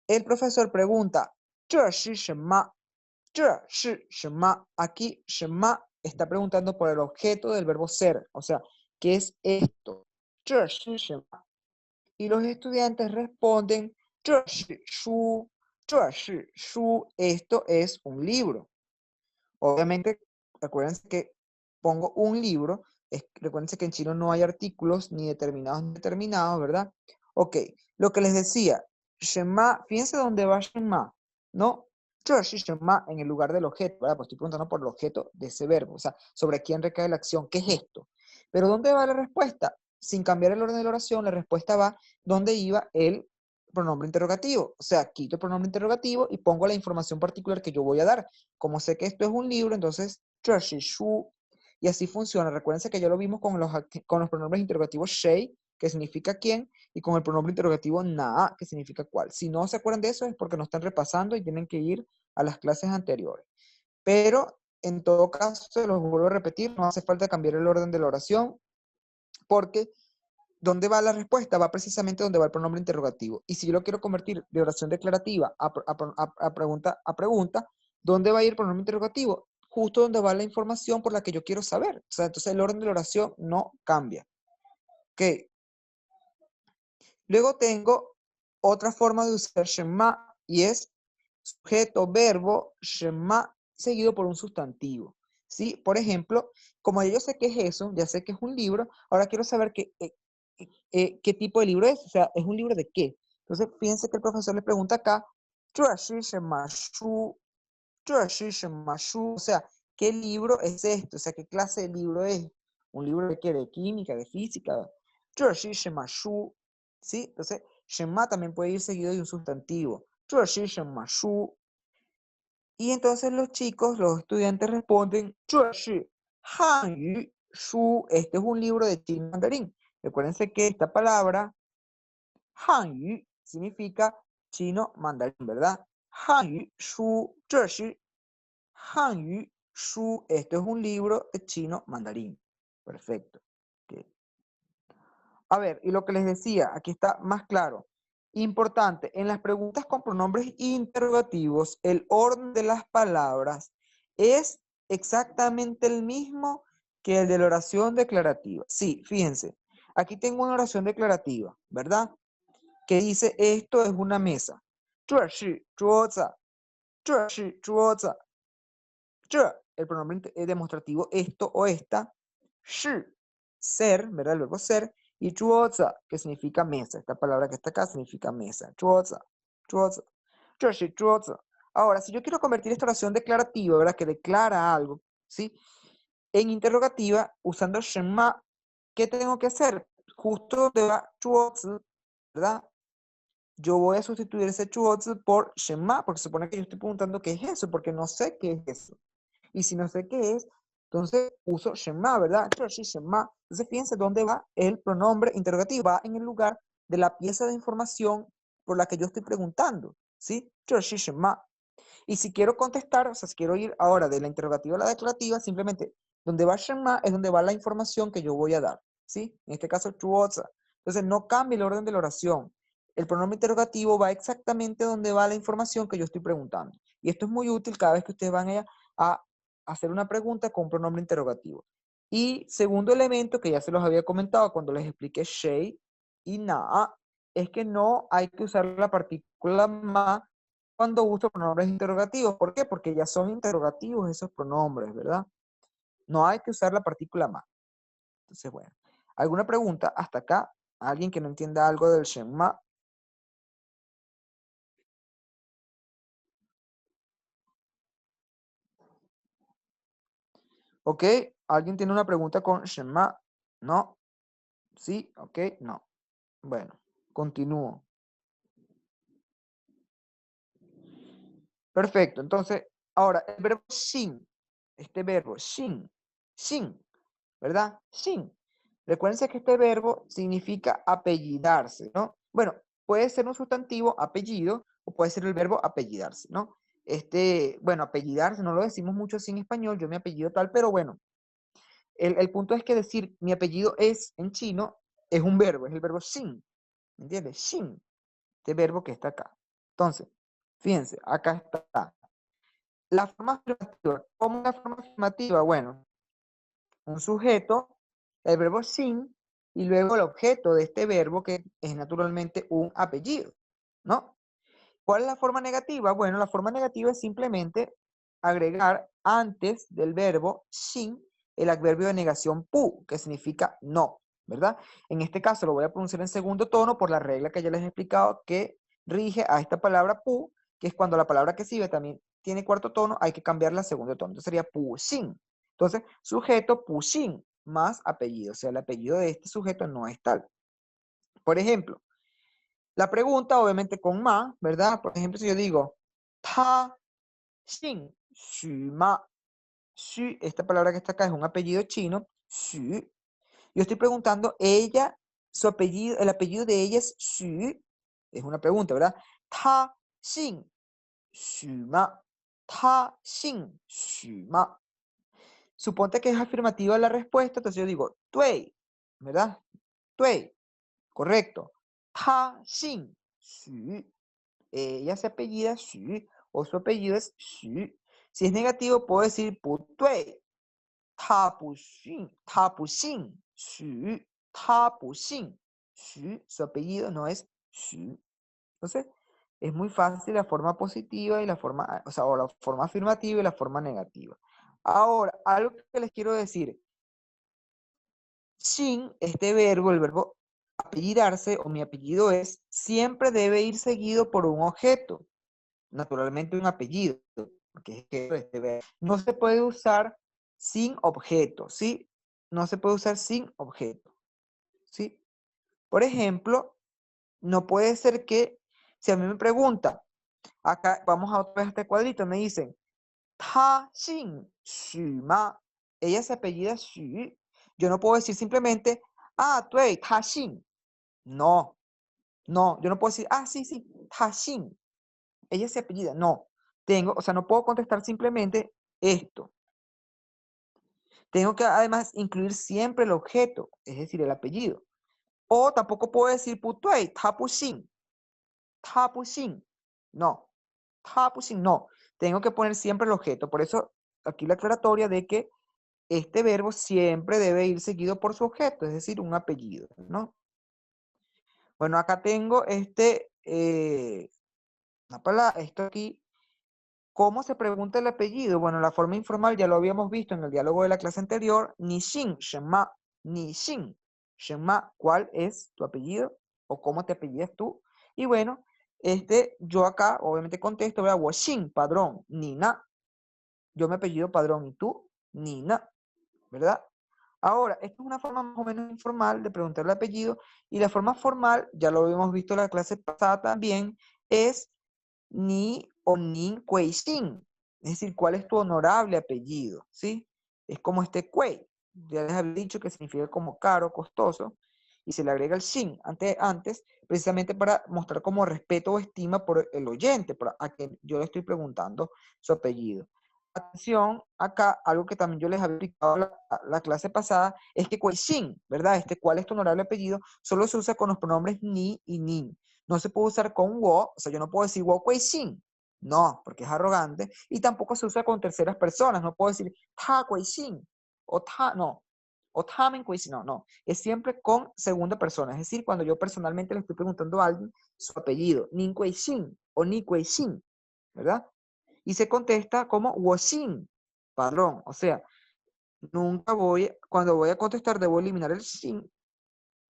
el profesor pregunta, 这是什么? 这是什么? Aquí, 什么 está preguntando por el objeto del verbo ser, o sea, ¿qué es esto? 这是什么? Y los estudiantes responden, 这是书, 这是书, esto es un libro. Obviamente, acuérdense que pongo un libro, recuérdense que en chino no hay artículos ni determinados ni determinados, ¿verdad? Ok, lo que les decía, Shema, fíjense dónde va Shema, ¿no? Shema en el lugar del objeto, ¿verdad? Pues estoy preguntando por el objeto de ese verbo, o sea, sobre quién recae la acción, ¿qué es esto? Pero ¿dónde va la respuesta? Sin cambiar el orden de la oración, la respuesta va donde iba el pronombre interrogativo. O sea, quito el pronombre interrogativo y pongo la información particular que yo voy a dar. Como sé que esto es un libro, entonces, 这是书. y así funciona. Recuérdense que ya lo vimos con los pronombres interrogativos shei, que significa quién, y con el pronombre interrogativo na, que significa cuál. Si no se acuerdan de eso es porque no están repasando y tienen que ir a las clases anteriores. Pero en todo caso, se los vuelvo a repetir, no hace falta cambiar el orden de la oración, porque ¿dónde va la respuesta? Va precisamente donde va el pronombre interrogativo. Y si yo lo quiero convertir de oración declarativa a pregunta, ¿dónde va a ir el pronombre interrogativo? Justo donde va la información por la que yo quiero saber. O sea, entonces el orden de la oración no cambia. Ok. Luego tengo otra forma de usar Shema y es sujeto, verbo, Shema, seguido por un sustantivo. ¿Sí? Por ejemplo, como yo sé qué es eso, ya sé que es un libro, ahora quiero saber qué tipo de libro es, o sea, ¿es un libro de qué? Entonces, fíjense que el profesor le pregunta acá, 这是什么书? 这是什么书? O sea, ¿qué libro es esto? O sea, ¿qué clase de libro es? ¿Un libro de qué? ¿De química, de física? 这是什么书? ¿Sí? Entonces, Shema también puede ir seguido de un sustantivo. 这是什么书? Y entonces los chicos, los estudiantes responden, 这是汉语书. Este es un libro de chino mandarín. Recuérdense que esta palabra, 汉语, significa chino mandarín, ¿verdad? 汉语书,这是汉语书. Esto es un libro de chino mandarín. Perfecto. Okay. A ver, y lo que les decía, aquí está más claro. Importante, en las preguntas con pronombres interrogativos, el orden de las palabras es exactamente el mismo que el de la oración declarativa. Sí, fíjense, aquí tengo una oración declarativa, ¿verdad? Que dice, esto es una mesa. 这是桌子,这是桌子. 这, el pronombre demostrativo esto o esta, 是, ser, ¿verdad? El verbo ser, y 桌子, que significa mesa. Esta palabra que está acá significa mesa. 桌子, 桌子. 这是桌子. Ahora, si yo quiero convertir esta oración declarativa, ¿verdad? Que declara algo, ¿sí? En interrogativa, usando Shema, ¿qué tengo que hacer? Justo donde va 桌子, ¿verdad? Yo voy a sustituir ese 桌子 por Shema, porque se supone que yo estoy preguntando qué es eso, porque no sé qué es eso. Y si no sé qué es, entonces uso Shema, ¿verdad? 这是什么? Entonces fíjense dónde va el pronombre interrogativo. Va en el lugar de la pieza de información por la que yo estoy preguntando, ¿sí? 这是什么? Y si quiero contestar, o sea, si quiero ir ahora de la interrogativa a la declarativa, simplemente donde va Shema es donde va la información que yo voy a dar, ¿sí? En este caso, 桌子. Entonces no cambia el orden de la oración. El pronombre interrogativo va exactamente donde va la información que yo estoy preguntando. Y esto es muy útil cada vez que ustedes van a hacer una pregunta con un pronombre interrogativo. Y segundo elemento que ya se los había comentado cuando les expliqué shei y na, es que no hay que usar la partícula ma cuando uso pronombres interrogativos. ¿Por qué? Porque ya son interrogativos esos pronombres, ¿verdad? No hay que usar la partícula ma. Entonces, bueno. ¿Alguna pregunta hasta acá? ¿Alguien que no entienda algo del Shema? ¿Ok? ¿Alguien tiene una pregunta con Shema? ¿No? ¿Sí? ¿Ok? No. Bueno, continúo. Perfecto. Entonces, ahora, el verbo shin. Este verbo, shin. Shin. ¿Verdad? Shin. Recuérdense que este verbo significa apellidarse, ¿no? Bueno, puede ser un sustantivo, apellido, o puede ser el verbo apellidarse, ¿no? Bueno, apellidarse, no lo decimos mucho así en español, yo me apellido tal, pero bueno, el punto es que decir mi apellido es en chino es un verbo, es el verbo shin, ¿me entiendes? Shin, este verbo que está acá. Entonces, fíjense, acá está. La forma afirmativa, ¿cómo es la forma afirmativa? Bueno, un sujeto, el verbo shin, y luego el objeto de este verbo que es naturalmente un apellido, ¿no? ¿Cuál es la forma negativa? Bueno, la forma negativa es simplemente agregar antes del verbo shin el adverbio de negación pu, que significa no, ¿verdad? En este caso lo voy a pronunciar en segundo tono por la regla que ya les he explicado que rige a esta palabra pu, que es cuando la palabra que sigue también tiene cuarto tono, hay que cambiarla a segundo tono. Entonces sería pu shin. Entonces, sujeto pu shin más apellido. O sea, el apellido de este sujeto no es tal. Por ejemplo, la pregunta, obviamente, con ma, ¿verdad? Por ejemplo, si yo digo, ta xin xu ma, Xu, esta palabra que está acá es un apellido chino, Xu. Yo estoy preguntando, ella, su apellido, el apellido de ella es Xu. Es una pregunta, ¿verdad? Ta xin Xu ma. Ta xin Xu ma. Suponte que es afirmativa la respuesta, entonces yo digo, Tui, ¿verdad? Tui, correcto. Ta xin Xu. Ella se apellida Xu o su apellido es Xu. Si es negativo, puedo decir Pu Tui. Ta bu xin, ta bu xin Xu. Ta bu xin Xu. Su apellido no es Xu. Entonces, es muy fácil la forma positiva y la forma, o sea, o la forma afirmativa y la forma negativa. Ahora, algo que les quiero decir. Xin, este verbo, el verbo apellidarse o mi apellido es, siempre debe ir seguido por un objeto. Naturalmente un apellido, porque es que este verbo no se puede usar sin objeto, ¿sí? No se puede usar sin objeto, ¿sí? Por ejemplo, no puede ser que, si a mí me preguntan, acá vamos a otra vez a este cuadrito, me dicen, Ta Xin Xu Ma. Ella se apellida Xu. Yo no puedo decir simplemente, ah, Dui, Ta Xin. No, no, yo no puedo decir, ah, sí, sí, Ta Xin. Ella se apellida. No, tengo, o sea, no puedo contestar simplemente esto. Tengo que además incluir siempre el objeto, es decir, el apellido. O tampoco puedo decir Pu Dui, Ta Bu Xin. Ta Bu Xin. No, Ta Bu Xin, no. Tengo que poner siempre el objeto. Por eso, aquí la aclaratoria de que este verbo siempre debe ir seguido por su objeto, es decir, un apellido, ¿no? Bueno, acá tengo esto aquí. ¿Cómo se pregunta el apellido? Bueno, la forma informal ya lo habíamos visto en el diálogo de la clase anterior. Ni xin, shenma, ni xin, shenma. ¿Cuál es tu apellido? ¿O cómo te apellidas tú? Y bueno, yo acá obviamente contesto, ¿verdad? Wo xin, padrón, ni na. Yo me apellido padrón y tú, ni na, ¿verdad? Ahora, esta es una forma más o menos informal de preguntar el apellido y la forma formal, ya lo habíamos visto en la clase pasada también, es ni o nin kuei xin. Es decir, ¿cuál es tu honorable apellido? ¿Sí? Es como este kuei. Ya les había dicho que significa como caro, costoso, y se le agrega el xin antes, precisamente para mostrar como respeto o estima por el oyente, a quien yo le estoy preguntando su apellido. Atención, acá, algo que también yo les había explicado la clase pasada, es que Xin, ¿verdad? ¿Cuál es tu honorable apellido? Solo se usa con los pronombres ni y nin. No se puede usar con wo, o sea, yo no puedo decir wo Xin. No, porque es arrogante. Y tampoco se usa con terceras personas. No puedo decir ta Xin. O ta, no. O tamen Xin. No, no. Es siempre con segunda persona. Es decir, cuando yo personalmente le estoy preguntando a alguien su apellido. Nin Xin o ni Xin, ¿verdad? Y se contesta como woxin, padrón. O sea, cuando voy a contestar, debo eliminar el xin,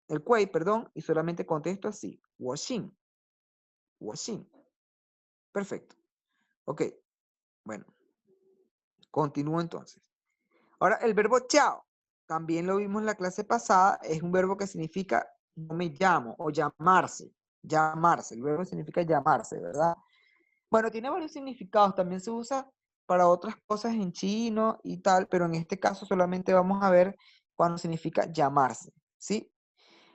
el kuei, perdón, y solamente contesto así, woxin, woxin. Perfecto. Ok, bueno, continúo entonces. Ahora, el verbo chao, también lo vimos en la clase pasada, es un verbo que significa yo me llamo o llamarse, llamarse. El verbo significa llamarse, ¿verdad? Bueno, tiene varios significados, también se usa para otras cosas en chino y tal, pero en este caso solamente vamos a ver cuando significa llamarse, ¿sí?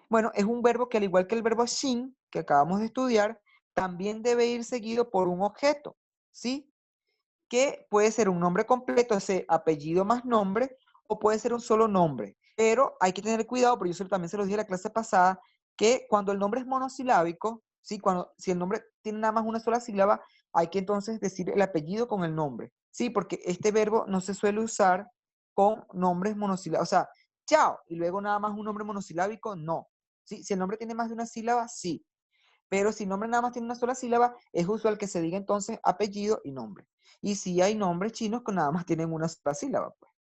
Bueno, es un verbo que al igual que el verbo xin, que acabamos de estudiar, también debe ir seguido por un objeto, ¿sí? Que puede ser un nombre completo, ese apellido más nombre, o puede ser un solo nombre. Pero hay que tener cuidado, porque yo también se lo dije en la clase pasada, que cuando el nombre es monosilábico, ¿sí? Si el nombre tiene nada más una sola sílaba, hay que entonces decir el apellido con el nombre, ¿sí? Porque este verbo no se suele usar con nombres monosilábicos. O sea, chao, y luego nada más un nombre monosilábico, no. ¿Sí? Si el nombre tiene más de una sílaba, sí. Pero si el nombre nada más tiene una sola sílaba, es usual que se diga entonces apellido y nombre. Y sí hay nombres chinos que nada más tienen una sola sílaba, pues.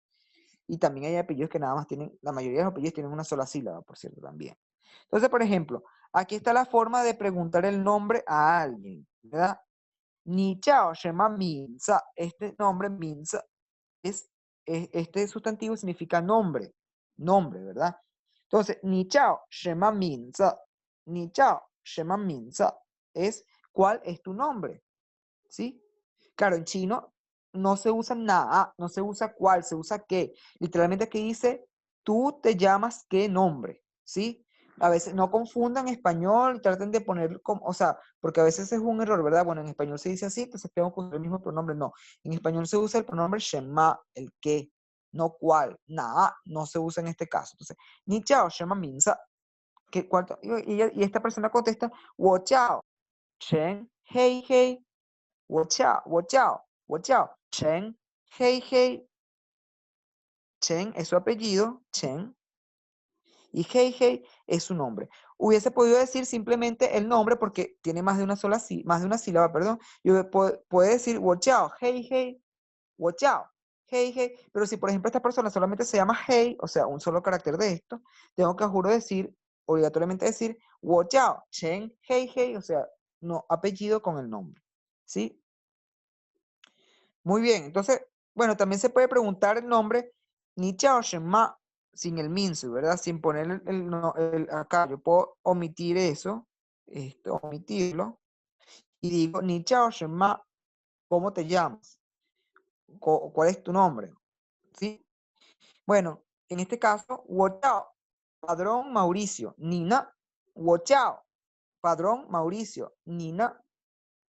Y también hay apellidos que nada más tienen, la mayoría de los apellidos tienen una sola sílaba, por cierto, también. Entonces, por ejemplo, aquí está la forma de preguntar el nombre a alguien, ¿verdad? Ni chao, shema minza. Este nombre minza este sustantivo significa nombre, nombre, ¿verdad? Entonces, ni chao, shema minza. Ni chao, shema minza es ¿cuál es tu nombre? ¿Sí? Claro, en chino no se usa nada, no se usa cuál, se usa qué. Literalmente aquí dice, tú te llamas qué nombre, ¿sí? A veces no confundan español, traten de poner, como, o sea, porque a veces es un error, ¿verdad? Bueno, en español se dice así, entonces tengo que usar el mismo pronombre. No, en español se usa el pronombre shema, el qué, no cuál, nada, no se usa en este caso. Entonces, ni chao, shema minza. Y esta persona contesta, wo chao, chen, hey, hey, wo chao, wo chao, wo chao, chen, hey, hey. Chen es su apellido, Chen, y Hei Hei es su nombre. Hubiese podido decir simplemente el nombre porque tiene más de una sola más de una sílaba, perdón. Puede decir Wo Chao, Hei Hei, Wo Chao, Hei Hei. Pero si por ejemplo esta persona solamente se llama Hei, o sea, un solo carácter de esto, tengo que juro decir, obligatoriamente decir Wo Chao, Chen Hei Hei, o sea, no apellido con el nombre. ¿Sí? Muy bien, entonces, bueno, también se puede preguntar el nombre Ni Chao Shen Ma sin el minsu, ¿verdad? Sin poner acá. Yo puedo omitir eso, omitirlo, y digo Ni Chao Shen Ma, ¿cómo te llamas? ¿Cuál es tu nombre? ¿Sí? Bueno, en este caso, Wo Chao, padrón Mauricio, Nina, Wo Chao, padrón Mauricio, Nina,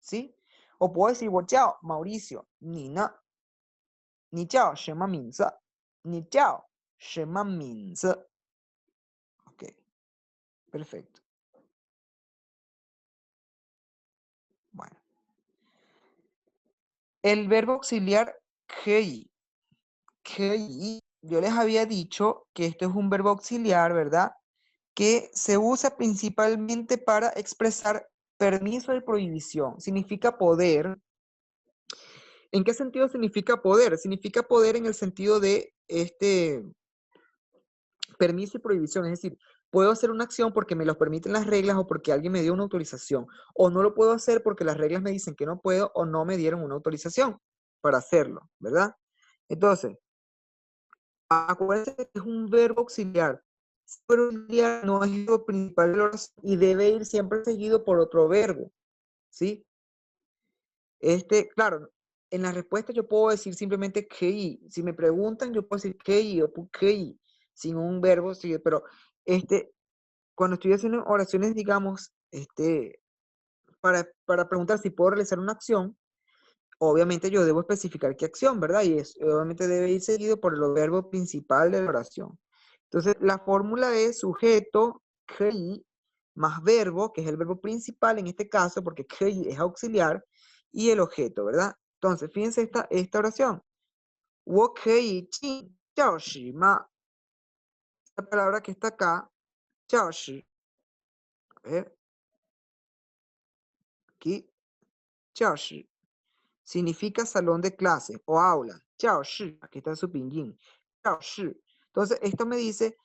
¿sí? O puedo decir Wo Chao, Mauricio, Nina. 你叫什么名字？你叫什么名字？Ok, perfecto. Bueno, el verbo auxiliar kei. Kei, yo les había dicho que esto es un verbo auxiliar, ¿verdad? Que se usa principalmente para expresar permiso de prohibición. Significa poder. ¿En qué sentido significa poder? Significa poder en el sentido de permiso y prohibición, es decir, puedo hacer una acción porque me lo permiten las reglas o porque alguien me dio una autorización, o no lo puedo hacer porque las reglas me dicen que no puedo o no me dieron una autorización para hacerlo, ¿verdad? Entonces, acuérdense que es un verbo auxiliar. Ese verbo auxiliar no es el verbo principal de la oración y debe ir siempre seguido por otro verbo, ¿sí? Claro, en la respuesta yo puedo decir simplemente que. Si me preguntan, yo puedo decir que o que sin un verbo, sí, pero cuando estoy haciendo oraciones, digamos, para preguntar si puedo realizar una acción, obviamente yo debo especificar qué acción, ¿verdad? Y obviamente debe ir seguido por el verbo principal de la oración. Entonces, la fórmula es sujeto, kei, más verbo, que es el verbo principal en este caso, porque kei es auxiliar, y el objeto, ¿verdad? Entonces, fíjense esta oración. 我可以进教室吗? Esta palabra que está acá, 教室, a ver, aquí, 教室. Significa salón de clases o aula. 教室, aquí está su pinyin. 教室. Entonces, esto me dice,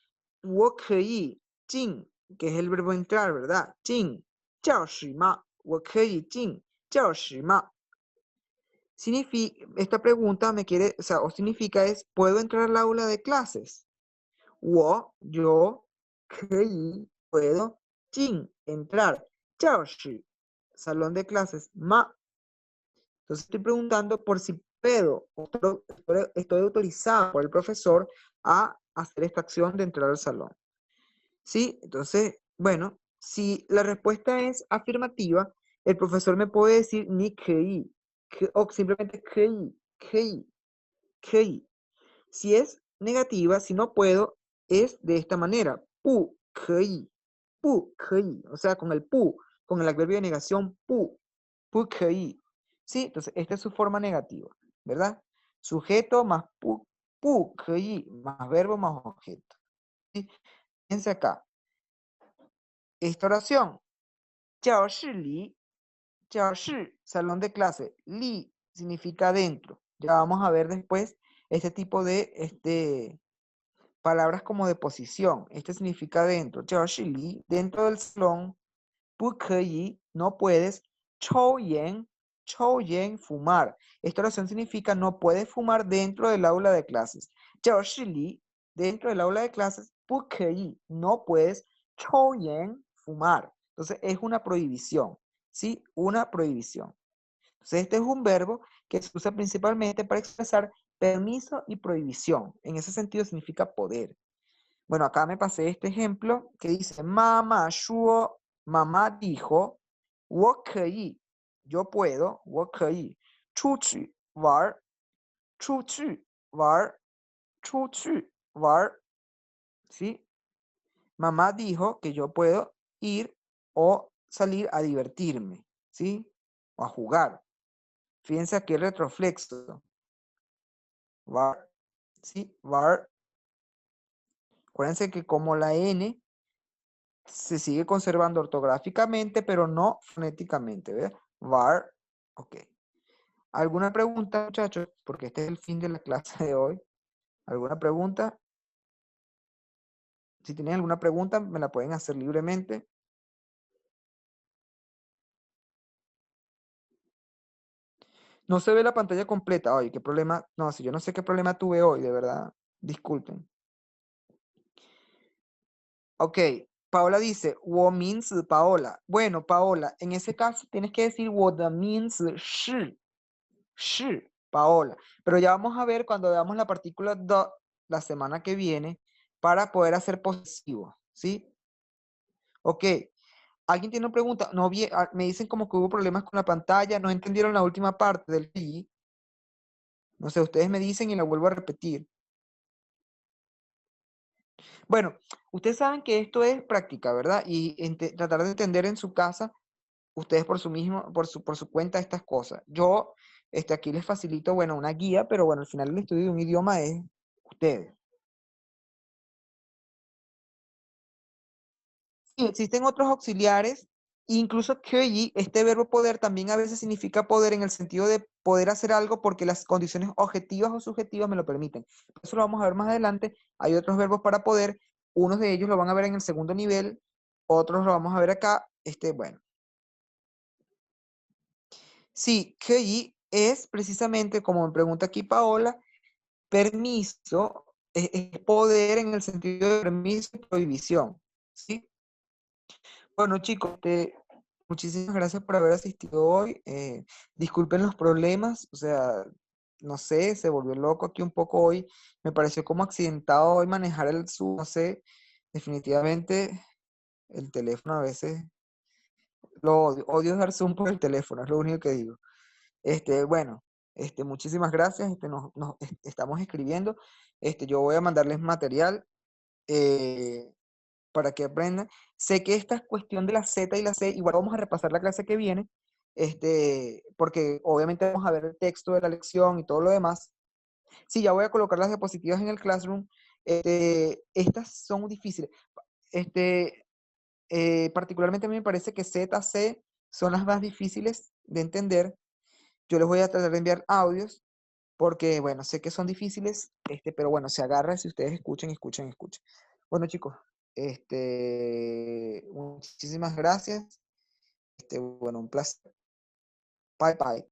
我可以进, que es el verbo entrar, ¿verdad? 进教室吗? 我可以进教室吗? Significa, esta pregunta me quiere, o sea, o significa es, ¿puedo entrar al aula de clases? yo, 可以, puedo, 进, entrar, 教室, salón de clases, ma. Entonces estoy preguntando por si puedo, estoy autorizado por el profesor a hacer esta acción de entrar al salón. ¿Sí? Entonces, bueno, si la respuesta es afirmativa, el profesor me puede decir ni que o simplemente que. Si es negativa, si no puedo, es de esta manera. 不可以, 不可以, o sea, con el pu, con el adverbio de negación, 不可以. ¿Sí? Entonces, esta es su forma negativa, ¿verdad? Sujeto más 不可以, más verbo más objeto. ¿Sí? Fíjense acá. Esta oración. 教室里, 教室, salón de clase. Li significa dentro. Ya vamos a ver después este tipo de palabras como de posición. Este significa dentro. 教室里, dentro del salón. 不可以, no puedes. 抽烟, 抽烟, fumar. Esta oración significa no puedes fumar dentro del aula de clases. 教室里, dentro del aula de clases. 不可以, no puedes. 抽烟, fumar. Entonces es una prohibición, ¿sí? Una prohibición. Entonces, este es un verbo que se usa principalmente para expresar permiso y prohibición. En ese sentido significa poder. Bueno, acá me pasé este ejemplo que dice, mamá dijo, 我可以, yo puedo, 我可以出去玩, 出去玩, 出去玩, ¿sí? Mamá dijo que yo puedo ir o salir a divertirme, ¿sí? O a jugar. Fíjense aquí el retroflexo. Var, ¿sí? Var. Acuérdense que como la N se sigue conservando ortográficamente, pero no fonéticamente, ¿ves? Var, ok. ¿Alguna pregunta, muchachos? Porque este es el fin de la clase de hoy. ¿Alguna pregunta? Si tienen alguna pregunta, me la pueden hacer libremente. No se ve la pantalla completa. Oye, qué problema. No, si yo no sé qué problema tuve hoy, de verdad. Disculpen. Ok, Paola dice, 我名字 Paola. Bueno, Paola, en ese caso tienes que decir 我的名字是 Paola. Pero ya vamos a ver cuando veamos la partícula the la semana que viene para poder hacer posesivo, ¿sí? Ok, ¿alguien tiene una pregunta? No, me dicen como que hubo problemas con la pantalla, no entendieron la última parte del sí. No sé, ustedes me dicen y la vuelvo a repetir. Bueno, ustedes saben que esto es práctica, ¿verdad? Y tratar de entender en su casa, ustedes por su cuenta estas cosas. Yo, aquí les facilito, bueno, una guía, pero bueno, al final el estudio de un idioma es ustedes. Sí, existen otros auxiliares, incluso que este verbo poder también a veces significa poder en el sentido de poder hacer algo porque las condiciones objetivas o subjetivas me lo permiten. Eso lo vamos a ver más adelante. Hay otros verbos para poder, unos de ellos lo van a ver en el segundo nivel, otros lo vamos a ver acá. Bueno. Sí, que es precisamente, como me pregunta aquí Paola, permiso, es poder en el sentido de permiso y prohibición, ¿sí? Bueno, chicos, muchísimas gracias por haber asistido hoy. Disculpen los problemas, o sea, no sé, se volvió loco aquí un poco hoy. Me pareció como accidentado hoy manejar el Zoom, no sé, definitivamente el teléfono a veces lo odio dar Zoom por el teléfono, es lo único que digo. Bueno, muchísimas gracias, estamos escribiendo. Yo voy a mandarles material. Para que aprendan. Sé que esta cuestión de la Z y la C, igual vamos a repasar la clase que viene, porque obviamente vamos a ver el texto de la lección y todo lo demás. Sí, ya voy a colocar las diapositivas en el Classroom. Estas son difíciles. Este, Particularmente a mí me parece que Z, C son las más difíciles de entender. Yo les voy a tratar de enviar audios porque, bueno, sé que son difíciles, pero bueno, se agarra si ustedes escuchen, escuchen, escuchen. Bueno, chicos, muchísimas gracias. Bueno, un placer. Bye, bye.